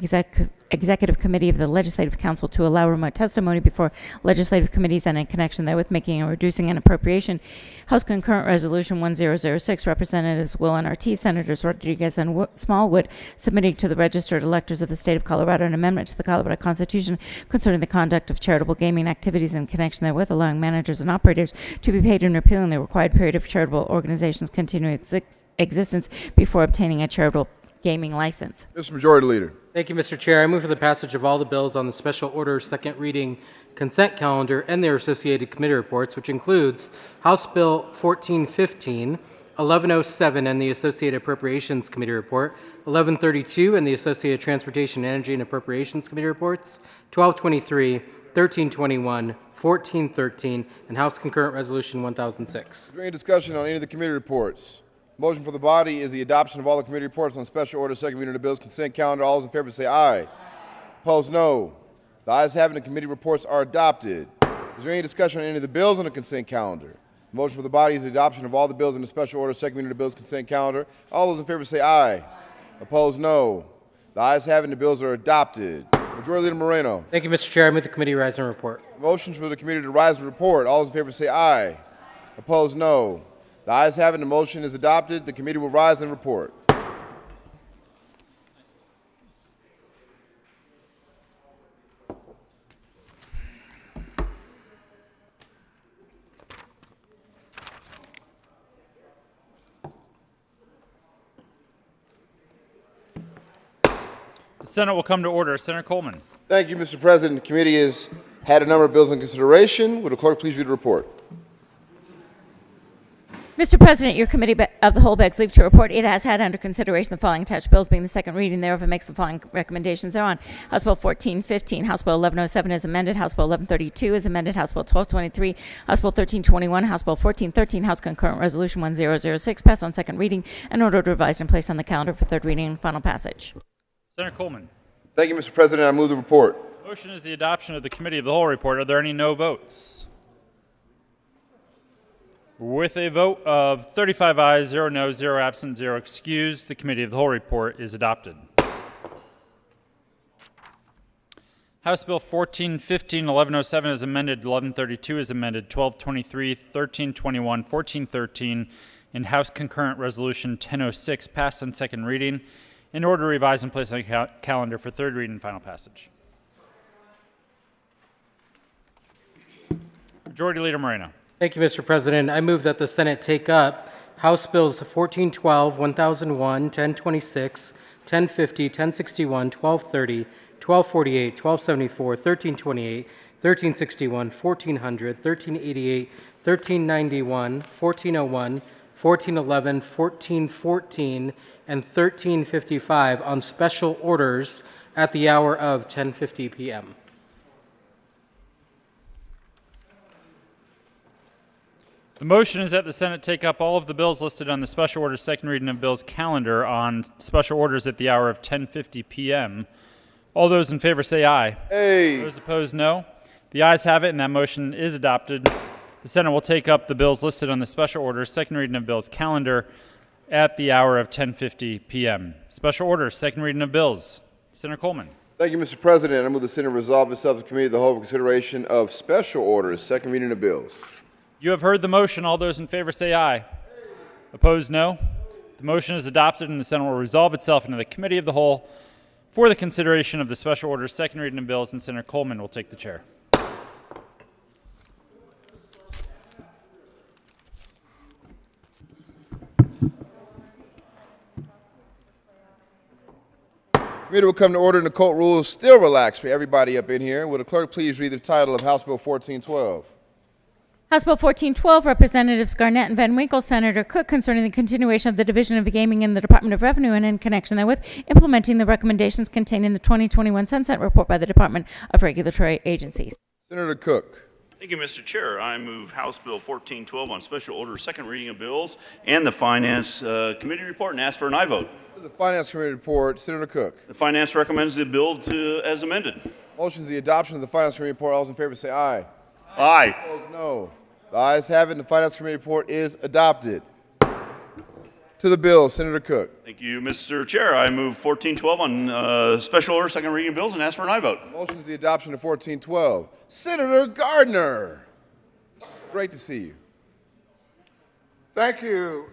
Executive Committee of the Legislative Council to allow remote testimony before legislative committees and in connection therewith making and reducing an appropriation. House Concurrent Resolution 1006, Representatives Will and Ortiz, Senators Rodriguez and Smallwood, submitting to the registered electors of the state of Colorado an amendment to the Colorado Constitution concerning the conduct of charitable gaming activities in connection therewith, allowing managers and operators to be paid and repealing the required period of charitable organizations continuing existence before obtaining a charitable gaming license. Mr. Majority Leader. Thank you, Mr. Chair. I move for the passage of all the bills on the special order second reading consent calendar and their associated committee reports, which includes House Bill 1415, 1107 and the associated Appropriations Committee report, 1132 and the associated Transportation, Energy and Appropriations Committee reports, 1223, 1321, 1413, and House Concurrent Resolution 1006. Is there any discussion on any of the committee reports? Motion for the body is the adoption of all the committee reports on special order second reading of the bills consent calendar. All those in favor say aye. Opposed, no. The ayes having the committee reports are adopted. Is there any discussion on any of the bills on the consent calendar? Motion for the body is the adoption of all the bills in the special order second reading of the bills consent calendar. All those in favor say aye. Opposed, no. The ayes having the bills are adopted. Majority Leader Moreno. Thank you, Mr. Chair. I move the committee rise and report. Motions for the committee to rise and report. All those in favor say aye. Opposed, no. The ayes having the motion is adopted. The committee will rise and report. The Senate will come to order. Senator Coleman. Thank you, Mr. President. The committee has had a number of bills in consideration. Would the clerk please read the report? Mr. President, your committee of the whole begs leave to report it has had under consideration the following attached bills, being the second reading thereof, and makes the following recommendations thereon. House Bill 1415, House Bill 1107 is amended, House Bill 1132 is amended, House Bill 1223, House Bill 1321, House Bill 1413, House Concurrent Resolution 1006, passed on second reading and ordered revised and placed on the calendar for third reading and final passage. Senator Coleman. Thank you, Mr. President. I move the report. Motion is the adoption of the committee of the whole report. Are there any no votes? With a vote of 35 ayes, 0 noes, 0 absent, 0 excused, the committee of the whole report is adopted. House Bill 1415, 1107 is amended, 1132 is amended, 1223, 1321, 1413, and House Concurrent Resolution 1006 passed on second reading in order to revise and place on the calendar for third reading and final passage. Majority Leader Moreno. Thank you, Mr. President. I move that the Senate take up House Bills 1412, 1001, 1026, 1050, 1061, 1230, 1248, 1274, 1328, 1361, 1400, 1388, 1391, 1401, 1411, 1414, and 1355 on special orders at the hour of 10:50 p.m. The motion is that the Senate take up all of the bills listed on the special orders second reading of bills calendar on special orders at the hour of 10:50 p.m. All those in favor say aye. Hey. Those opposed, no. The ayes have it, and that motion is adopted. The Senate will take up the bills listed on the special orders second reading of bills calendar at the hour of 10:50 p.m. Special orders second reading of bills. Senator Coleman. Thank you, Mr. President. I move the Senate resolve itself as a committee of the whole for consideration of special orders second reading of bills. You have heard the motion. All those in favor say aye. Opposed, no. The motion is adopted, and the Senate will resolve itself into the committee of the whole for the consideration of the special orders second reading of bills, and Senator Coleman will take the chair. Committee will come to order, and the court rules still relaxed for everybody up in here. Will the clerk please read the title of House Bill 1412? House Bill 1412, Representatives Garnett and Van Winkle, Senator Cook, concerning the continuation of the Division of Gaming in the Department of Revenue and in connection therewith, implementing the recommendations contained in the 2021 Sunset Report by the Department of Regulatory Agencies. Senator Cook. Thank you, Mr. Chair. I move House Bill 1412 on special order, second reading of bills, and the Finance Committee report, and ask for an aye vote. The Finance Committee report, Senator Cook. The Finance recommends the bill as amended. Motion is the adoption of the Finance Committee report. All those in favor say aye. Aye. Opposed, no. The ayes have it, and the Finance Committee report is adopted. To the bill, Senator Cook. Thank you, Mr. Chair. I move 1412 on special order, second reading of bills, and ask for an aye vote. Motion is the adoption of 1412. Senator Gardner. Great to see you. Thank you,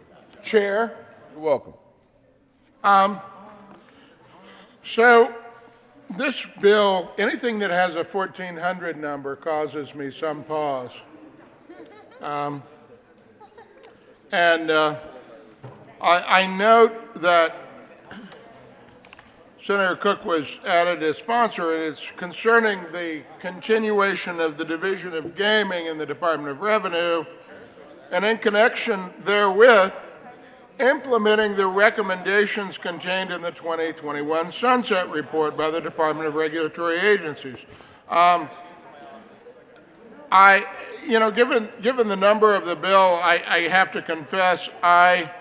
Chair. You're welcome. So this bill, anything that has a 1400 number causes me some pause. I note that Senator Cook was added as sponsor, and it's concerning the continuation of the Division of Gaming in the Department of Revenue, and in connection therewith, implementing the recommendations contained in the 2021 Sunset Report by the Department of Regulatory Agencies. Given the number of the bill, I have to confess I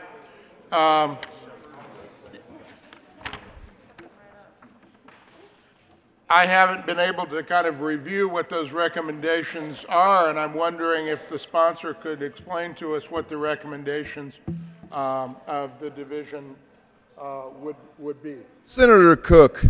haven't been able to kind of review what those recommendations are, and I'm wondering if the sponsor could explain to us what the recommendations of the division would be. Senator Cook.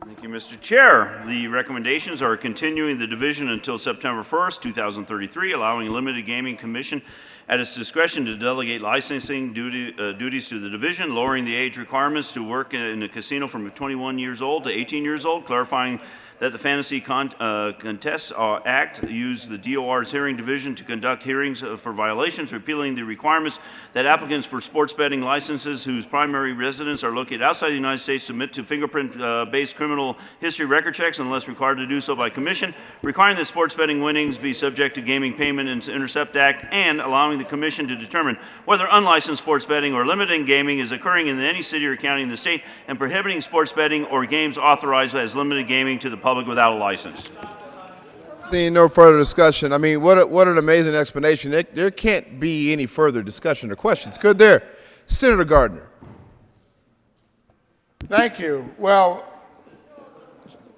Thank you, Mr. Chair. The recommendations are continuing the division until September 1st, 2033, allowing a limited gaming commission at its discretion to delegate licensing duties to the division, lowering the age requirements to work in a casino from 21 years old to 18 years old, clarifying that the Fantasy Contests Act use the DOR's hearing division to conduct hearings for violations, repealing the requirements that applicants for sports betting licenses whose primary residents are located outside the United States submit to fingerprint-based criminal history record checks unless required to do so by commission, requiring that sports betting winnings be subject to Gaming Payment and Intercept Act, and allowing the commission to determine whether unlicensed sports betting or limited gaming is occurring in any city or county in the state, and prohibiting sports betting or games authorized as limited gaming to the public without a license. Seeing no further discussion, I mean, what an amazing explanation. There can't be any further discussion or questions, could there? Senator Gardner. Thank you. Well,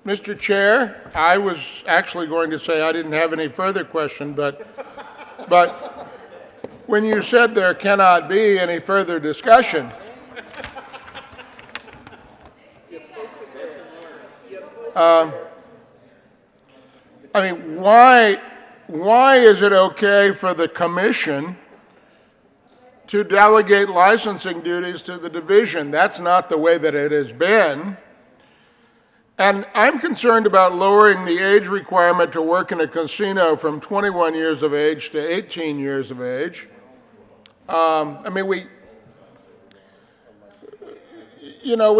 Mr. Chair, I was actually going to say I didn't have any further question, but when you said there cannot be any further discussion, I mean, why is it okay for the commission to delegate licensing duties to the division? That's not the way that it has been. And I'm concerned about lowering the age requirement to work in a casino from 21 years of age to 18 years of age. I mean, we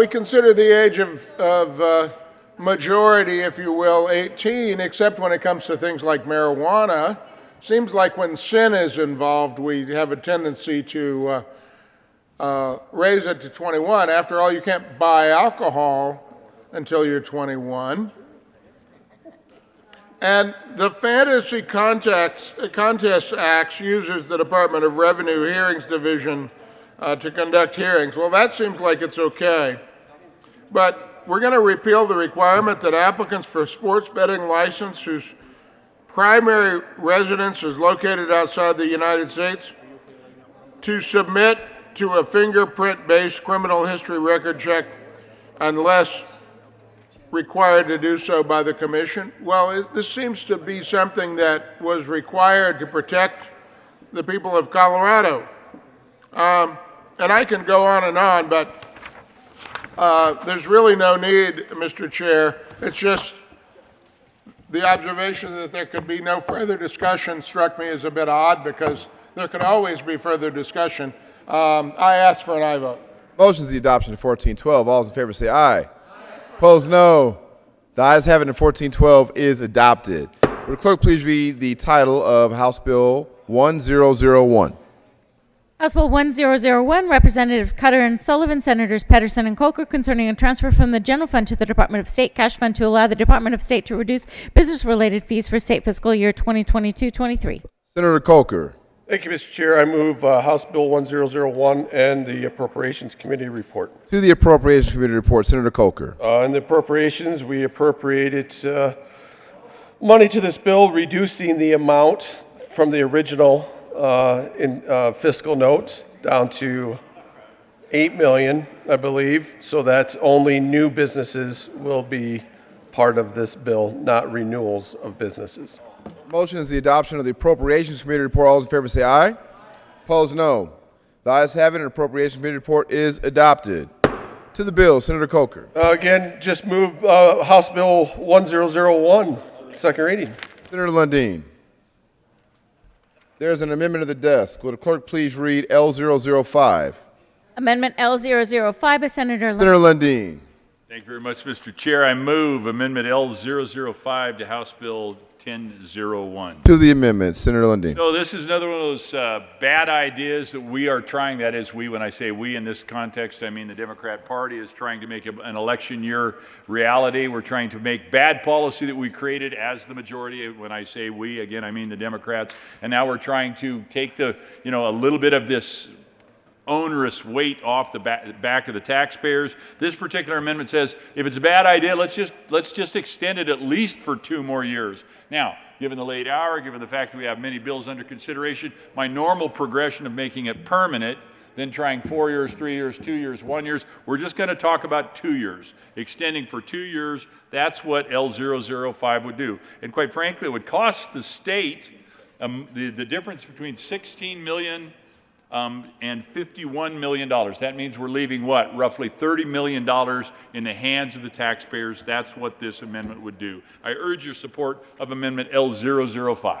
consider the age of majority, if you will, 18, except when it comes to things like marijuana. Seems like when sin is involved, we have a tendency to raise it to 21. After all, you can't buy alcohol until you're 21. And the Fantasy Contests Act uses the Department of Revenue Hearings Division to conduct hearings. Well, that seems like it's okay. But we're going to repeal the requirement that applicants for sports betting license whose primary residence is located outside the United States to submit to a fingerprint-based criminal history record check unless required to do so by the commission. Well, this seems to be something that was required to protect the people of Colorado. And I can go on, but there's really no need, Mr. Chair. It's just the observation that there could be no further discussion struck me as a bit odd because there could always be further discussion. I ask for an aye vote. Motion is the adoption of 1412. All those in favor say aye. Opposed, no. The ayes have it, and 1412 is adopted. Would the clerk please read the title of House Bill 1001? House Bill 1001, Representatives Cutter and Sullivan, Senators Pedersen and Colker, concerning a transfer from the General Fund to the Department of State Cash Fund to allow the Department of State to reduce business-related fees for state fiscal year 2022-23. Senator Colker. Thank you, Mr. Chair. I move House Bill 1001 and the Appropriations Committee report. To the Appropriations Committee report, Senator Colker. In the appropriations, we appropriated money to this bill, reducing the amount from the original fiscal note down to $8 million, I believe, so that only new businesses will be part of this bill, not renewals of businesses. Motion is the adoption of the Appropriations Committee report. All those in favor say aye. Opposed, no. The ayes have it, and the Appropriations Committee report is adopted. To the bill, Senator Colker. Again, just move House Bill 1001, second reading. Senator Lundeen. There's an amendment of the desk. Will the clerk please read L005? Amendment L005 by Senator Lundeen. Senator Lundeen. Thank you very much, Mr. Chair. I move Amendment L005 to House Bill 1001. To the amendment, Senator Lundeen. So this is another one of those bad ideas that we are trying, that is we, when I say we in this context, I mean the Democrat Party is trying to make an election year reality. We're trying to make bad policy that we created as the majority. When I say we, again, I mean the Democrats. And now we're trying to take a little bit of this onerous weight off the back of the taxpayers. This particular amendment says if it's a bad idea, let's just extend it at least for 2 more years. Now, given the late hour, given the fact that we have many bills under consideration, my normal progression of making it permanent, then trying 4 years, 3 years, 2 years, 1 year, we're just going to talk about 2 years. Extending for 2 years, that's what L005 would do. And quite frankly, it would cost the state the difference between $16 million and $51 million. That means we're leaving what? Roughly $30 million in the hands of the taxpayers. That's what this amendment would do. I urge your support of Amendment L005.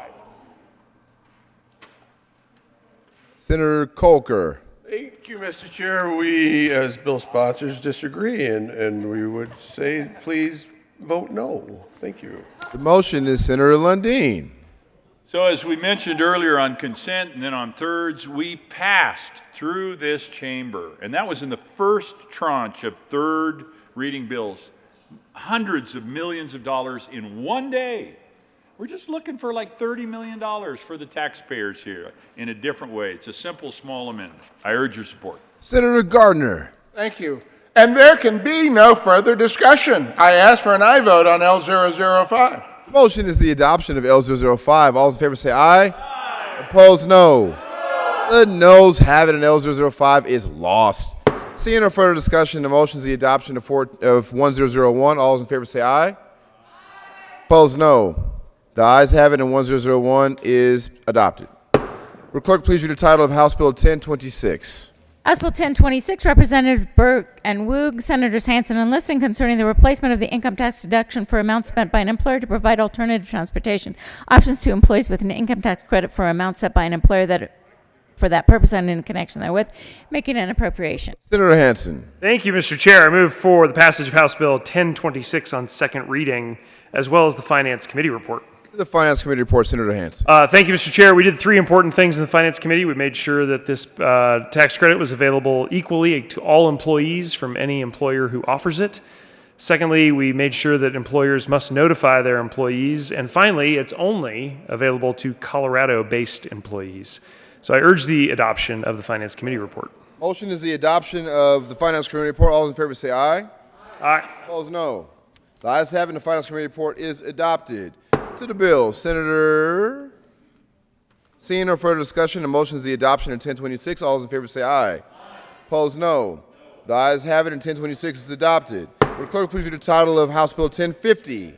Senator Colker. Thank you, Mr. Chair. We, as bill sponsors, disagree, and we would say, please vote no. Thank you. The motion is Senator Lundin. So as we mentioned earlier on consent and then on thirds, we passed through this chamber, and that was in the first tranche of third reading bills, hundreds of millions of dollars in one day. We're just looking for like $30 million for the taxpayers here in a different way. It's a simple, small amendment. I urge your support. Senator Gardner. Thank you. And there can be no further discussion. I ask for an aye vote on L005. The motion is the adoption of L005. All those in favor say aye. Aye. Opposed, no. The noes have it, and L005 is lost. Seeing no further discussion, the motion is the adoption of 1001. All those in favor say aye. Opposed, no. The ayes have it, and 1001 is adopted. Will clerk please read the title of House Bill 1026? House Bill 1026, Representative Burke and Woog, Senators Hansen and Liston, concerning the replacement of the income tax deduction for amounts spent by an employer to provide alternative transportation options to employees with an income tax credit for amounts set by an employer that for that purpose and in connection therewith, making an appropriation. Senator Hansen. Thank you, Mr. Chair. I move for the passage of House Bill 1026 on second reading, as well as the Finance Committee report. The Finance Committee report, Senator Hansen. Thank you, Mr. Chair. We did three important things in the Finance Committee. We made sure that this tax credit was available equally to all employees from any employer who offers it. Secondly, we made sure that employers must notify their employees. And finally, it's only available to Colorado-based employees. So I urge the adoption of the Finance Committee report. Motion is the adoption of the Finance Committee report. All those in favor say aye. Aye. Opposed, no. The ayes have it, and the Finance Committee report is adopted. To the bill, Senator. Seeing no further discussion, the motion is the adoption of 1026. All those in favor say aye. Opposed, no. The ayes have it, and 1026 is adopted. Will the clerk please read the title of House Bill 1050?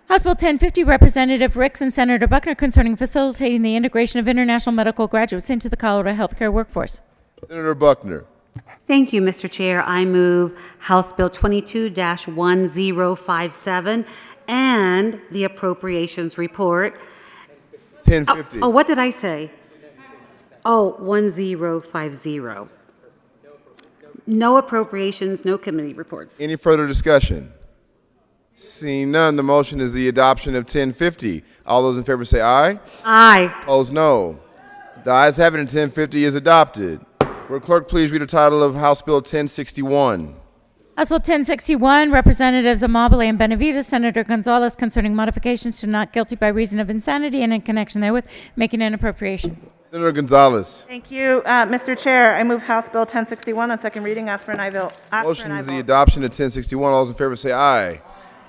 House Bill 1050, Representative Ricks and Senator Buckner, concerning facilitating the integration of international medical graduates into the Colorado healthcare workforce. Senator Buckner. Thank you, Mr. Chair. I move House Bill 22-1057 and the appropriations report. 1050. Oh, what did I say? Oh, 1050. No appropriations, no committee reports. Any further discussion? Seeing none, the motion is the adoption of 1050. All those in favor say aye. Aye. Opposed, no. The ayes have it, and 1050 is adopted. Will the clerk please read the title of House Bill 1061? House Bill 1061, Representatives Amabile and Benavides, Senator Gonzalez, concerning modifications to not guilty by reason of insanity and in connection therewith, making an appropriation. Senator Gonzalez. Thank you, Mr. Chair. I move House Bill 1061 on second reading. Ask for an aye vote. Motion is the adoption of 1061. All those in favor say aye.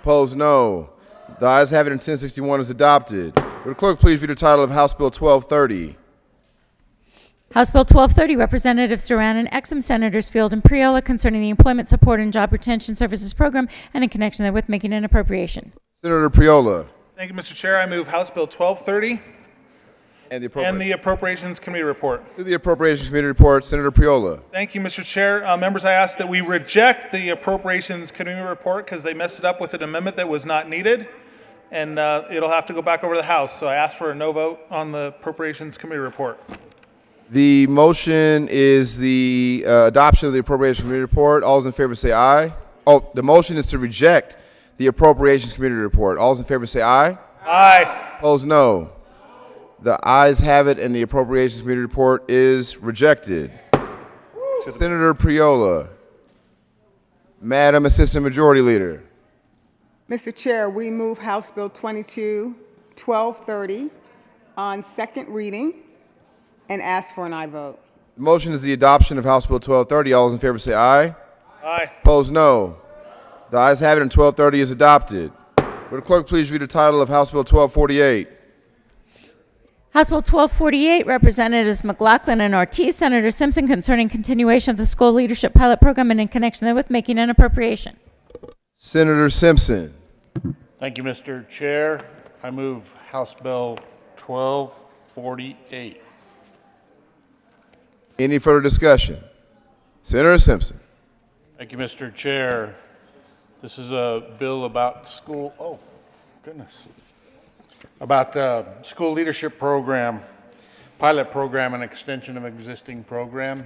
Opposed, no. The ayes have it, and 1061 is adopted. Will the clerk please read the title of House Bill 1230? House Bill 1230, Representatives Duran and Exum, Senators Field and Priola, concerning the Employment Support and Job Retention Services Program and in connection therewith, making an appropriation. Senator Priola. Thank you, Mr. Chair. I move House Bill 1230 and the Appropriations Committee report. To the Appropriations Committee report, Senator Priola. Thank you, Mr. Chair. Members, I ask that we reject the Appropriations Committee report because they messed it up with an amendment that was not needed, and it'll have to go back over to the House. So I ask for a no vote on the Appropriations Committee report. The motion is the adoption of the Appropriations Committee report. All those in favor say aye. Oh, the motion is to reject the Appropriations Committee report. All those in favor say aye. Aye. Opposed, no. The ayes have it, and the Appropriations Committee report is rejected. Senator Priola. Madam Assistant Majority Leader. Mr. Chair, we move House Bill 1230 on second reading and ask for an aye vote. The motion is the adoption of House Bill 1230. All those in favor say aye. Aye. Opposed, no. The ayes have it, and 1230 is adopted. Will the clerk please read the title of House Bill 1248? House Bill 1248, Representatives McLaughlin and Ortiz, Senator Simpson, concerning continuation of the school leadership pilot program and in connection therewith, making an appropriation. Senator Simpson. Thank you, Mr. Chair. I move House Bill 1248. Any further discussion? Senator Simpson. Thank you, Mr. Chair. This is a bill about school, oh, goodness. About school leadership program, pilot program and extension of existing program.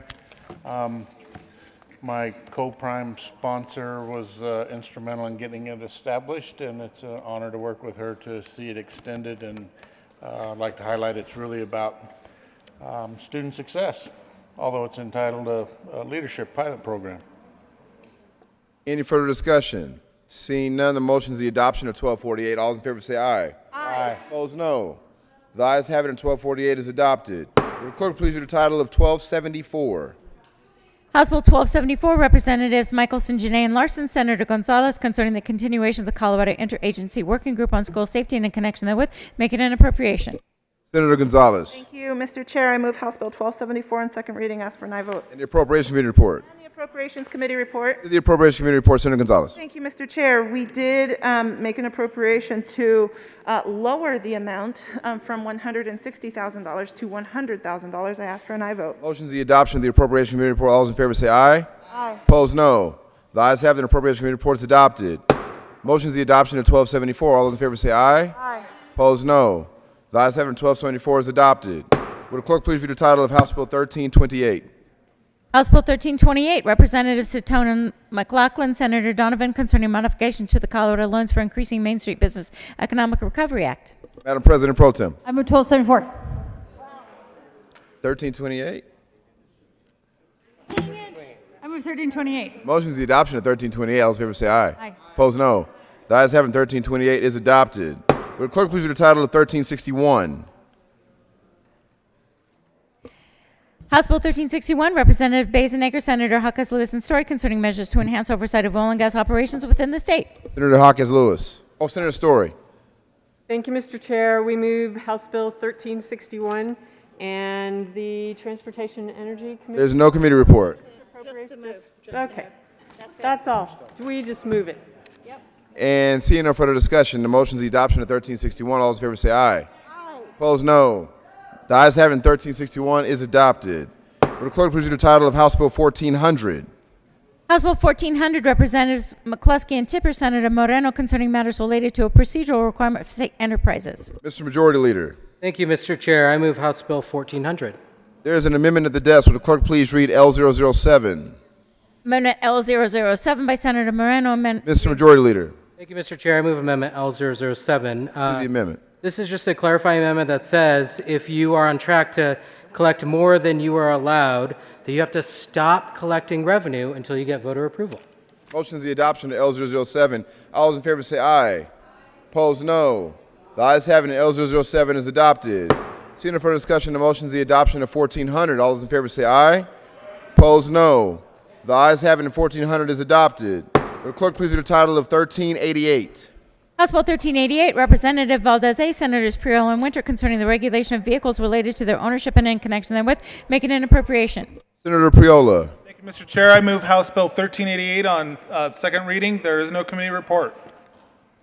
My co-prime sponsor was instrumental in getting it established, and it's an honor to work with her to see it extended. And I'd like to highlight it's really about student success, although it's entitled a leadership pilot program. Any further discussion? Seeing none, the motion is the adoption of 1248. All those in favor say aye. Aye. Opposed, no. The ayes have it, and 1248 is adopted. Will the clerk please read the title of 1274? House Bill 1274, Representatives Michelson, Janae, and Larson, Senator Gonzalez, concerning the continuation of the Colorado Interagency Working Group on School Safety and in connection therewith, making an appropriation. Senator Gonzalez. Thank you, Mr. Chair. I move House Bill 1274 on second reading. Ask for an aye vote. And the Appropriation Committee report. And the Appropriations Committee report. The Appropriation Committee report, Senator Gonzalez. Thank you, Mr. Chair. We did make an appropriation to lower the amount from $160,000 to $100,000. I ask for an aye vote. Motion is the adoption of the Appropriation Committee report. All those in favor say aye. Aye. Opposed, no. The ayes have it, and the Appropriation Committee report is adopted. Motion is the adoption of 1274. All those in favor say aye. Aye. Opposed, no. The ayes have it, and 1274 is adopted. Will the clerk please read the title of House Bill 1328? House Bill 1328, Representative Satone and McLaughlin, Senator Donovan, concerning modification to the Colorado Loans for Increasing Main Street Business Economic Recovery Act. Madam President Pro Tem. I move 1274. 1328. I move 1328. Motion is the adoption of 1328. All those in favor say aye. Aye. Opposed, no. The ayes have it, 1328 is adopted. Will the clerk please read the title of 1361? House Bill 1361, Representative Bazenaker, Senator Huckes, Lewis, and Story, concerning measures to enhance oversight of oil and gas operations within the state. Senator Hawkins Lewis. Oh, Senator Story. Thank you, Mr. Chair. We move House Bill 1361 and the Transportation and Energy Committee. There's no committee report. Just to move. Okay. That's all. We just move it. And seeing no further discussion, the motion is the adoption of 1361. All those in favor say aye. Aye. Opposed, no. The ayes have it, 1361 is adopted. Will the clerk please read the title of House Bill 1400? House Bill 1400, Representatives McCluskey and Tipper, Senator Moreno, concerning matters related to a procedural requirement for state enterprises. Mr. Majority Leader. Thank you, Mr. Chair. I move House Bill 1400. There is an amendment at the desk. Will the clerk please read L007? Amendment L007 by Senator Moreno. Mr. Majority Leader. Thank you, Mr. Chair. I move Amendment L007. Read the amendment. This is just a clarifying amendment that says if you are on track to collect more than you are allowed, that you have to stop collecting revenue until you get voter approval. Motion is the adoption of L007. All those in favor say aye. Opposed, no. The ayes have it, and L007 is adopted. Seeing no further discussion, the motion is the adoption of 1400. All those in favor say aye. Opposed, no. The ayes have it, and 1400 is adopted. Will the clerk please read the title of 1388? House Bill 1388, Representative Valdez, Senators Priol and Winter, concerning the regulation of vehicles related to their ownership and in connection therewith, making an appropriation. Senator Priola. Thank you, Mr. Chair. I move House Bill 1388 on second reading. There is no committee report.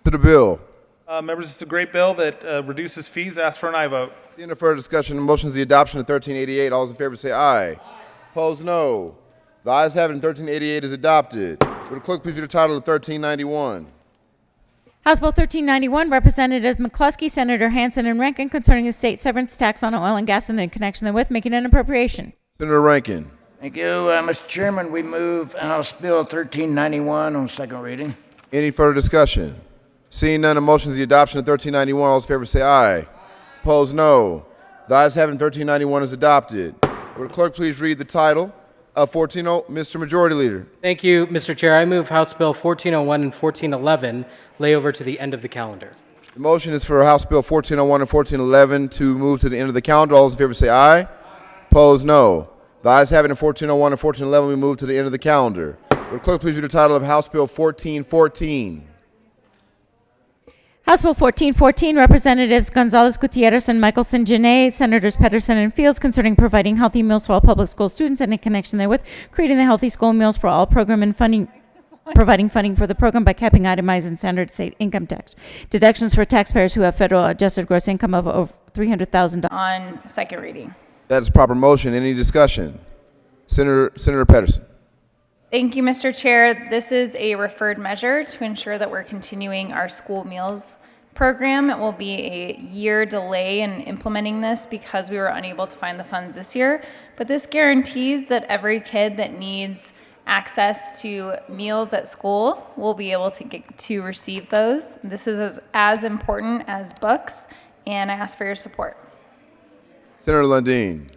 To the bill. Members, it's a great bill that reduces fees. Ask for an aye vote. Seeing no further discussion, the motion is the adoption of 1388. All those in favor say aye. Opposed, no. The ayes have it, and 1388 is adopted. Will the clerk please read the title of 1391? House Bill 1391, Representative McCluskey, Senator Hansen, and Rankin, concerning the state severance tax on oil and gas and in connection therewith, making an appropriation. Senator Rankin. Thank you, Mr. Chairman. We move House Bill 1391 on second reading. Any further discussion? Seeing none, the motion is the adoption of 1391. All those in favor say aye. Opposed, no. The ayes have it, 1391 is adopted. Will the clerk please read the title of 1400? Mr. Majority Leader. Thank you, Mr. Chair. I move House Bill 1401 and 1411 lay over to the end of the calendar. The motion is for House Bill 1401 and 1411 to move to the end of the calendar. All those in favor say aye. Opposed, no. The ayes have it, in 1401 and 1411 we move to the end of the calendar. Will the clerk please read the title of House Bill 1414? House Bill 1414, Representatives Gonzalez Gutierrez and Michelson Janae, Senators Pedersen and Fields, concerning providing healthy meals for all public school students and in connection therewith, creating the Healthy School Meals for All program and providing funding for the program by capping itemized and standard state income tax deductions for taxpayers who have federal adjusted gross income of over $300,000. On second reading. That is proper motion. Any discussion? Senator Pedersen. Thank you, Mr. Chair. This is a referred measure to ensure that we're continuing our school meals program. It will be a year delay in implementing this because we were unable to find the funds this year. But this guarantees that every kid that needs access to meals at school will be able to get to receive those. This is as important as books, and I ask for your support. Senator Lundeen.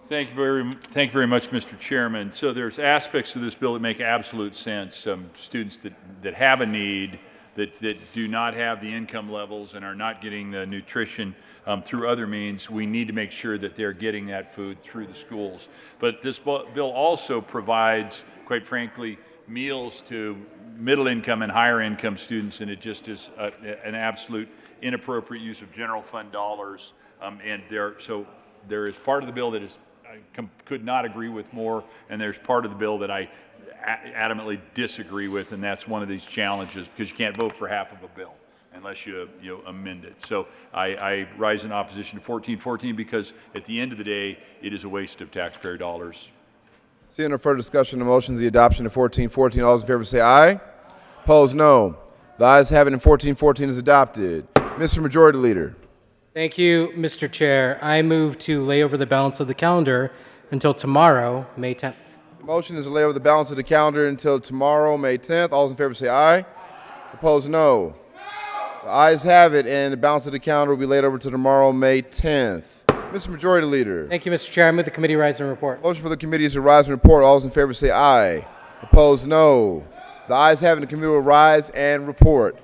Thank you very much, Mr. Chairman. So there's aspects of this bill that make absolute sense. Students that have a need, that do not have the income levels and are not getting the nutrition through other means, we need to make sure that they're getting that food through the schools. But this bill also provides, quite frankly, meals to middle income and higher income students, and it just is an absolute inappropriate use of general fund dollars. So there is part of the bill that I could not agree with more, and there's part of the bill that I adamantly disagree with, and that's one of these challenges because you can't vote for half of a bill unless you amend it. So I rise in opposition to 1414 because at the end of the day, it is a waste of taxpayer dollars. Seeing no further discussion on the motions, the adoption of 1414, all those in favor say aye. Opposed, no. The ayes have it, and 1414 is adopted. Mr. Majority Leader. Thank you, Mr. Chair. I move to lay over the balance of the calendar until tomorrow, May 10th. The motion is to lay over the balance of the calendar until tomorrow, May 10th. All those in favor say aye. Opposed, no. The ayes have it, and the balance of the calendar will be laid over to tomorrow, May 10th. Mr. Majority Leader. Thank you, Mr. Chair. I move the committee rise and report. Motion for the committee is to rise and report. All those in favor say aye. Opposed, no. The ayes have it, the committee will rise and report.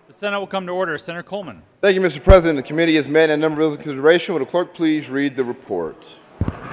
The Senate will come to order. Senator Coleman. Thank you, Mr. President. The committee has met and a number of bills in consideration. Will the clerk please read the report?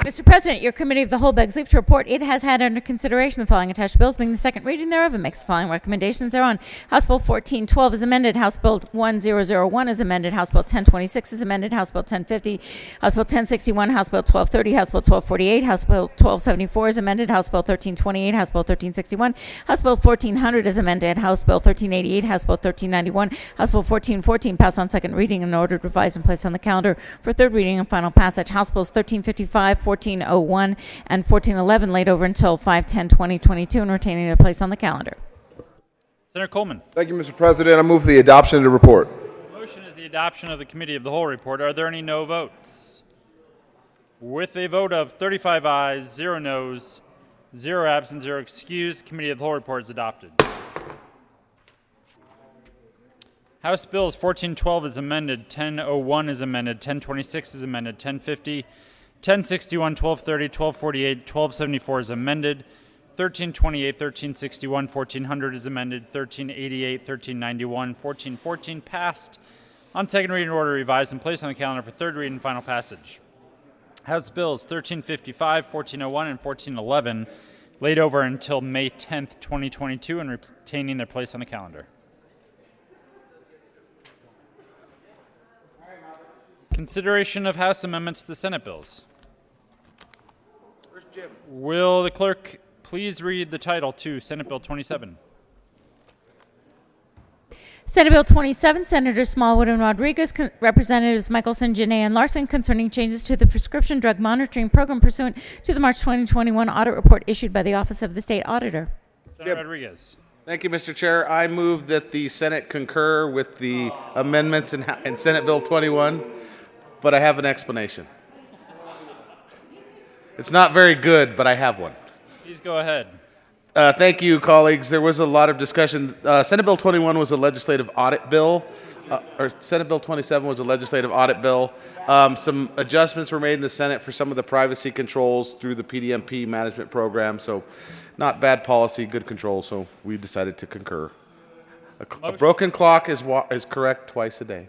Mr. President, your committee of the whole begs leave to report it has had under consideration the following attached bills, being the second reading thereof, and makes the following recommendations thereon. House Bill 1412 is amended. House Bill 1001 is amended. House Bill 1026 is amended. House Bill 1050, House Bill 1061, House Bill 1230, House Bill 1248, House Bill 1274 is amended. House Bill 1328, House Bill 1361, House Bill 1400 is amended. House Bill 1388, House Bill 1391, House Bill 1414 passed on second reading and ordered revised and placed on the calendar for third reading and final passage. House Bills 1355, 1401, and 1411 laid over until 5/10/2022 and retaining their place on the calendar. Senator Coleman. Thank you, Mr. President. I move for the adoption of the report. The motion is the adoption of the committee of the whole report. Are there any no votes? With a vote of 35 ayes, 0 noes, 0 absent, 0 excused, the committee of the whole report is adopted. House Bills 1412 is amended, 1001 is amended, 1026 is amended, 1050, 1061, 1230, 1248, 1274 is amended, 1328, 1361, 1400 is amended, 1388, 1391, 1414 passed on second reading order, revised and placed on the calendar for third reading and final passage. House Bills 1355, 1401, and 1411 laid over until May 10th, 2022 and retaining their place on the calendar. Consideration of House amendments to Senate bills. Will the clerk please read the title to Senate Bill 27? Senate Bill 27, Senators Smallwood and Rodriguez, Representatives Michelson, Janae, and Larson, concerning changes to the prescription drug monitoring program pursuant to the March 2021 audit report issued by the Office of the State Auditor. Senator Rodriguez. Thank you, Mr. Chair. I move that the Senate concur with the amendments in Senate Bill 21, but I have an explanation. It's not very good, but I have one. Please go ahead. Thank you, colleagues. There was a lot of discussion. Senate Bill 21 was a legislative audit bill, or Senate Bill 27 was a legislative audit bill. Some adjustments were made in the Senate for some of the privacy controls through the PDMP management program. So not bad policy, good control. So we decided to concur. A broken clock is correct twice a day.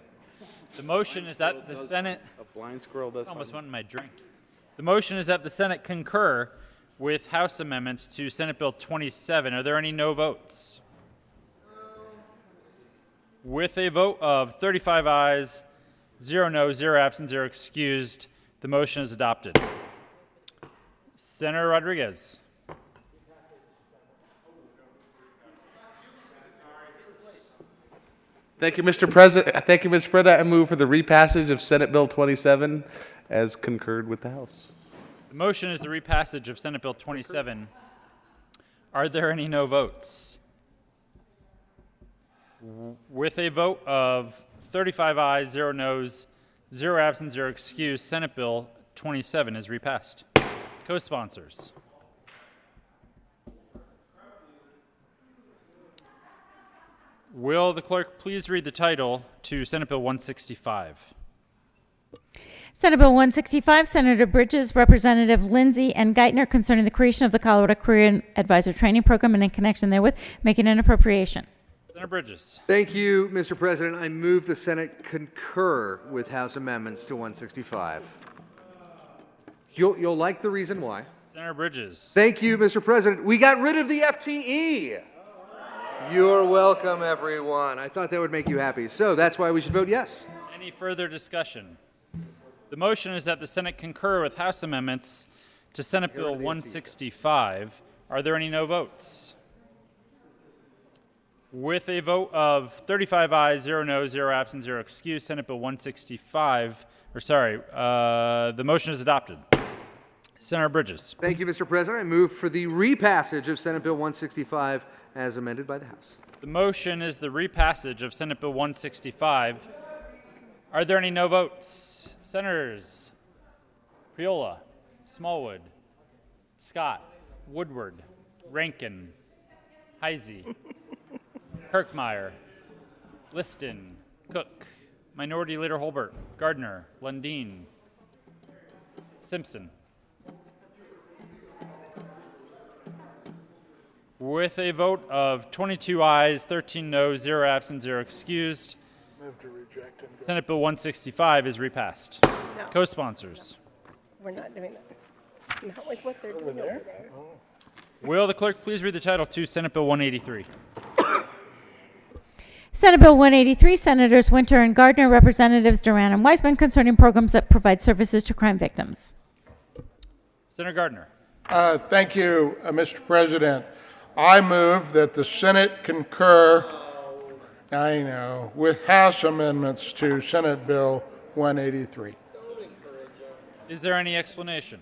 The motion is that the Senate... A blind squirrel does... I almost went in my drink. The motion is that the Senate concur with House amendments to Senate Bill 27. Are there any no votes? With a vote of 35 ayes, 0 no, 0 absent, 0 excused, the motion is adopted. Senator Rodriguez. Thank you, Mr. President. I move for the repassage of Senate Bill 27 as concurred with the House. The motion is the repassage of Senate Bill 27. Are there any no votes? With a vote of 35 ayes, 0 noes, 0 absent, 0 excused, Senate Bill 27 is repassed. Co-sponsors. Will the clerk please read the title to Senate Bill 165? Senate Bill 165, Senator Bridges, Representative Lindsay, and Geithner, concerning the creation of the Colorado Career Advisor Training Program and in connection therewith, making an appropriation. Senator Bridges. Thank you, Mr. President. I move the Senate concur with House amendments to 165. You'll like the reason why. Senator Bridges. Thank you, Mr. President. We got rid of the FTE. You're welcome, everyone. I thought that would make you happy. So that's why we should vote yes. Any further discussion? The motion is that the Senate concur with House amendments to Senate Bill 165. Are there any no votes? With a vote of 35 ayes, 0 noes, 0 absent, 0 excused, Senate Bill 165, the motion is adopted. Senator Bridges. Thank you, Mr. President. I move for the repassage of Senate Bill 165 as amended by the House. The motion is the repassage of Senate Bill 165. Are there any no votes? Senators Priola, Smallwood, Scott, Woodward, Rankin, Heisey, Kirkmeyer, Liston, Cook, Minority Leader Holbert, Gardner, Lundin, Simpson. With a vote of 22 ayes, 13 noes, 0 absent, 0 excused, Senate Bill 165 is repassed. No. Co-sponsors. We're not doing that. Not with what they're doing over there. Will the clerk please read the title to Senate Bill 183? Senate Bill 183, Senators Winter and Gardner, Representatives Duran and Weisman, concerning programs that provide services to crime victims. Senator Gardner. Thank you, Mr. President. I move that the Senate concur, with House amendments to Senate Bill 183. Is there any explanation?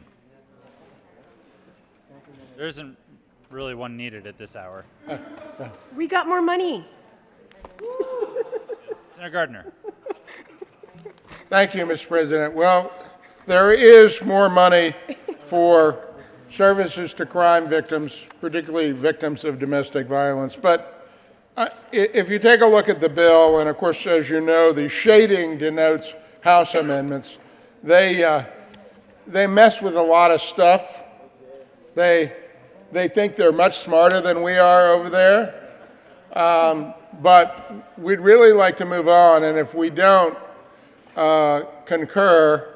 There isn't really one needed at this hour. We got more money. Senator Gardner. Thank you, Mr. President. Well, there is more money for services to crime victims, particularly victims of domestic violence. But if you take a look at the bill, and of course, as you know, the shading denotes House amendments, they mess with a lot of stuff. They think they're much smarter than we are over there. But we'd really like to move on, and if we don't concur,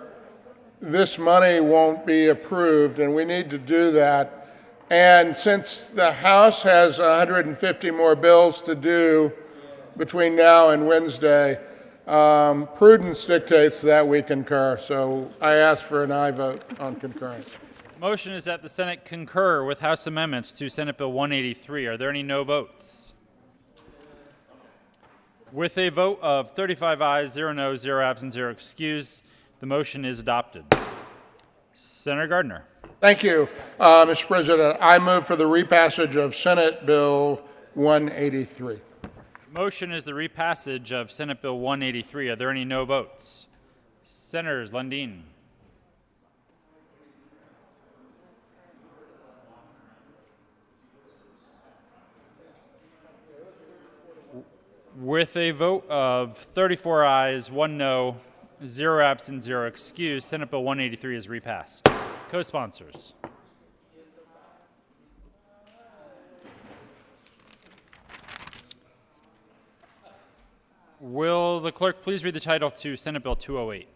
this money won't be approved, and we need to do that. And since the House has 150 more bills to do between now and Wednesday, prudence dictates that we concur. So I ask for an aye vote on concurrence. Motion is that the Senate concur with House amendments to Senate Bill 183. Are there any no votes? With a vote of 35 ayes, 0 noes, 0 absent, 0 excused, the motion is adopted. Senator Gardner. Thank you, Mr. President. I move for the repassage of Senate Bill 183. Motion is the repassage of Senate Bill 183. Are there any no votes? Senators Lundin. With a vote of 34 ayes, 1 no, 0 absent, 0 excused, Senate Bill 183 is repassed. Co-sponsors. Will the clerk please read the title to Senate Bill 208?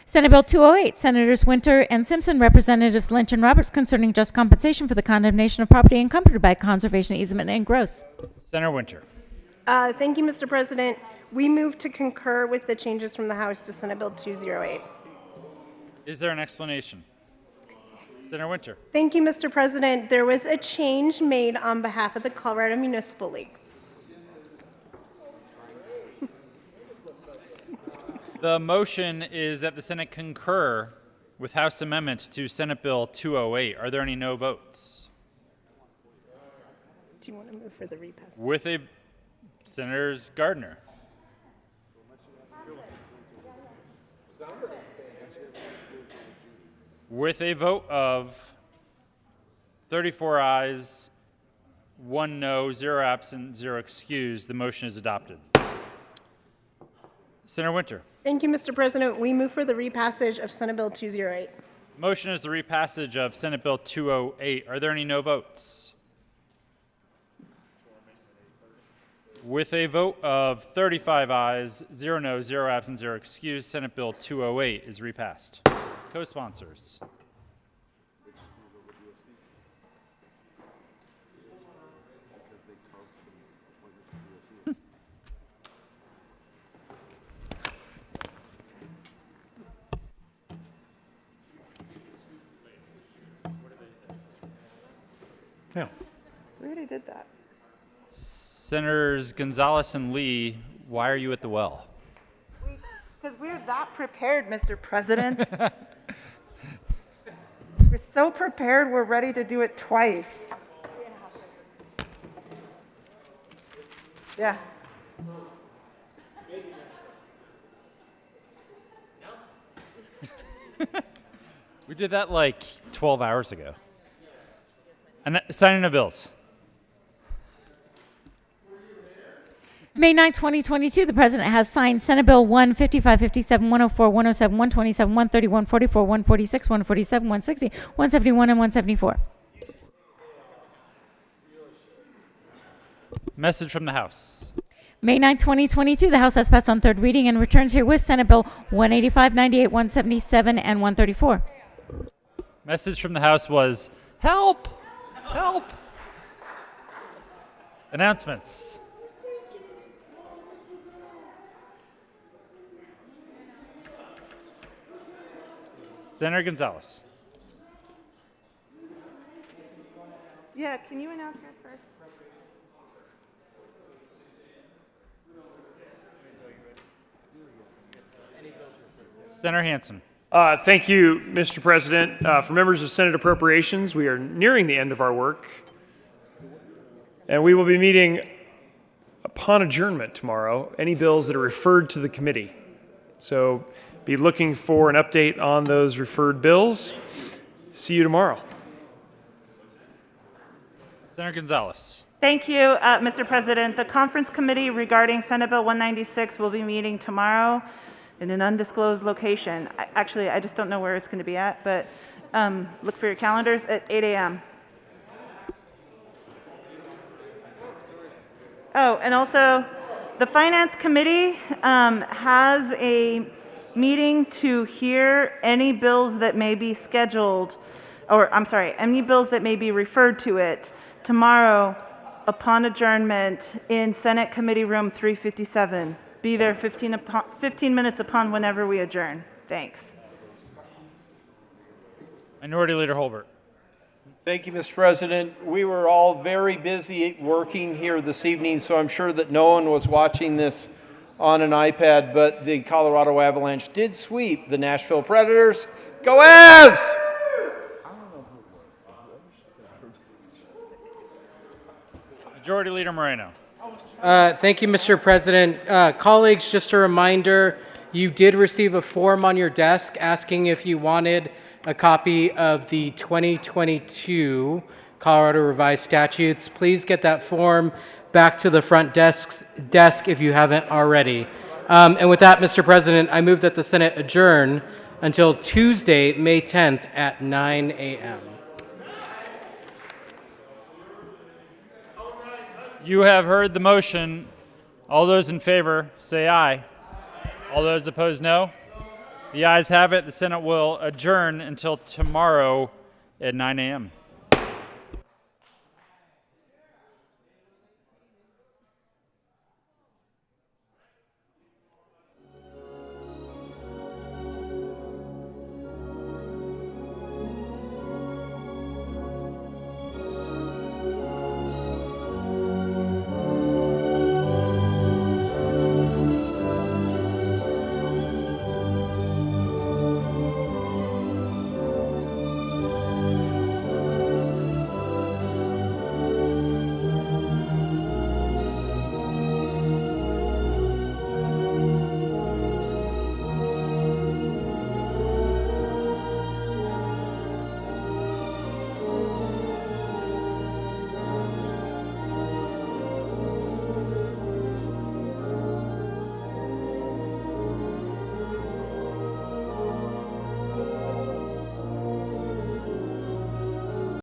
Senate Bill 208, Senators Winter and Simpson, Representatives Lynch and Roberts, concerning just compensation for the condemnation of property encumbered by conservation easement and gross. Senator Winter. Thank you, Mr. President. We move to concur with the changes from the House to Senate Bill 208. Is there an explanation? Senator Winter. Thank you, Mr. President. There was a change made on behalf of the Colorado Municipal League. The motion is that the Senate concur with House amendments to Senate Bill 208. Are there any no votes? Do you want to move for the repass? With a Senators Gardner. With a vote of 34 ayes, 1 no, 0 absent, 0 excused, the motion is adopted. Senator Winter. Thank you, Mr. President. We move for the repassage of Senate Bill 208. Motion is the repassage of Senate Bill 208. Are there any no votes? With a vote of 35 ayes, 0 no, 0 absent, 0 excused, Senate Bill 208 is repassed. Co-sponsors. Yeah. We already did that. Senators Gonzalez and Lee, why are you at the well? Because we're that prepared, Mr. President. We're so prepared, we're ready to do it twice. Yeah. We did that like 12 hours ago. And signing of bills. May 9, 2022, the President has signed Senate Bill 1, 55, 57, 104, 107, 127, 130, 144, 146, 147, 160, 171, and 174. Message from the House. May 9, 2022, the House has passed on third reading and returns herewith Senate Bill 185, 98, 177, and 134. Message from the House was, help! Help! Announcements. Senator Gonzalez. Yeah, can you announce yours first? Senator Hansen. Thank you, Mr. President. For members of Senate Appropriations, we are nearing the end of our work, and we will be meeting upon adjournment tomorrow, any bills that are referred to the committee. So be looking for an update on those referred bills. See you tomorrow. Senator Gonzalez. Thank you, Mr. President. The conference committee regarding Senate Bill 196 will be meeting tomorrow in an undisclosed location. Actually, I just don't know where it's going to be at, but look for your calendars at 8 a.m. Oh, and also, the Finance Committee has a meeting to hear any bills that may be scheduled, or I'm sorry, any bills that may be referred to it tomorrow upon adjournment in Senate Committee Room 357. Be there 15 minutes upon whenever we adjourn. Thanks. Minority Leader Holbert. Thank you, Mr. President. We were all very busy working here this evening, so I'm sure that no one was watching this on an iPad, but the Colorado Avalanche did sweep the Nashville Predators. Go Avs! Majority Leader Moreno. Thank you, Mr. President. Colleagues, just a reminder, you did receive a form on your desk asking if you wanted a copy of the 2022 Colorado Revised Statutes. Please get that form back to the front desk if you haven't already. And with that, Mr. President, I move that the Senate adjourn until Tuesday, May 10th at 9 a.m. You have heard the motion. All those in favor say aye. All those opposed, no. The ayes have it. The Senate will adjourn until tomorrow at 9 a.m.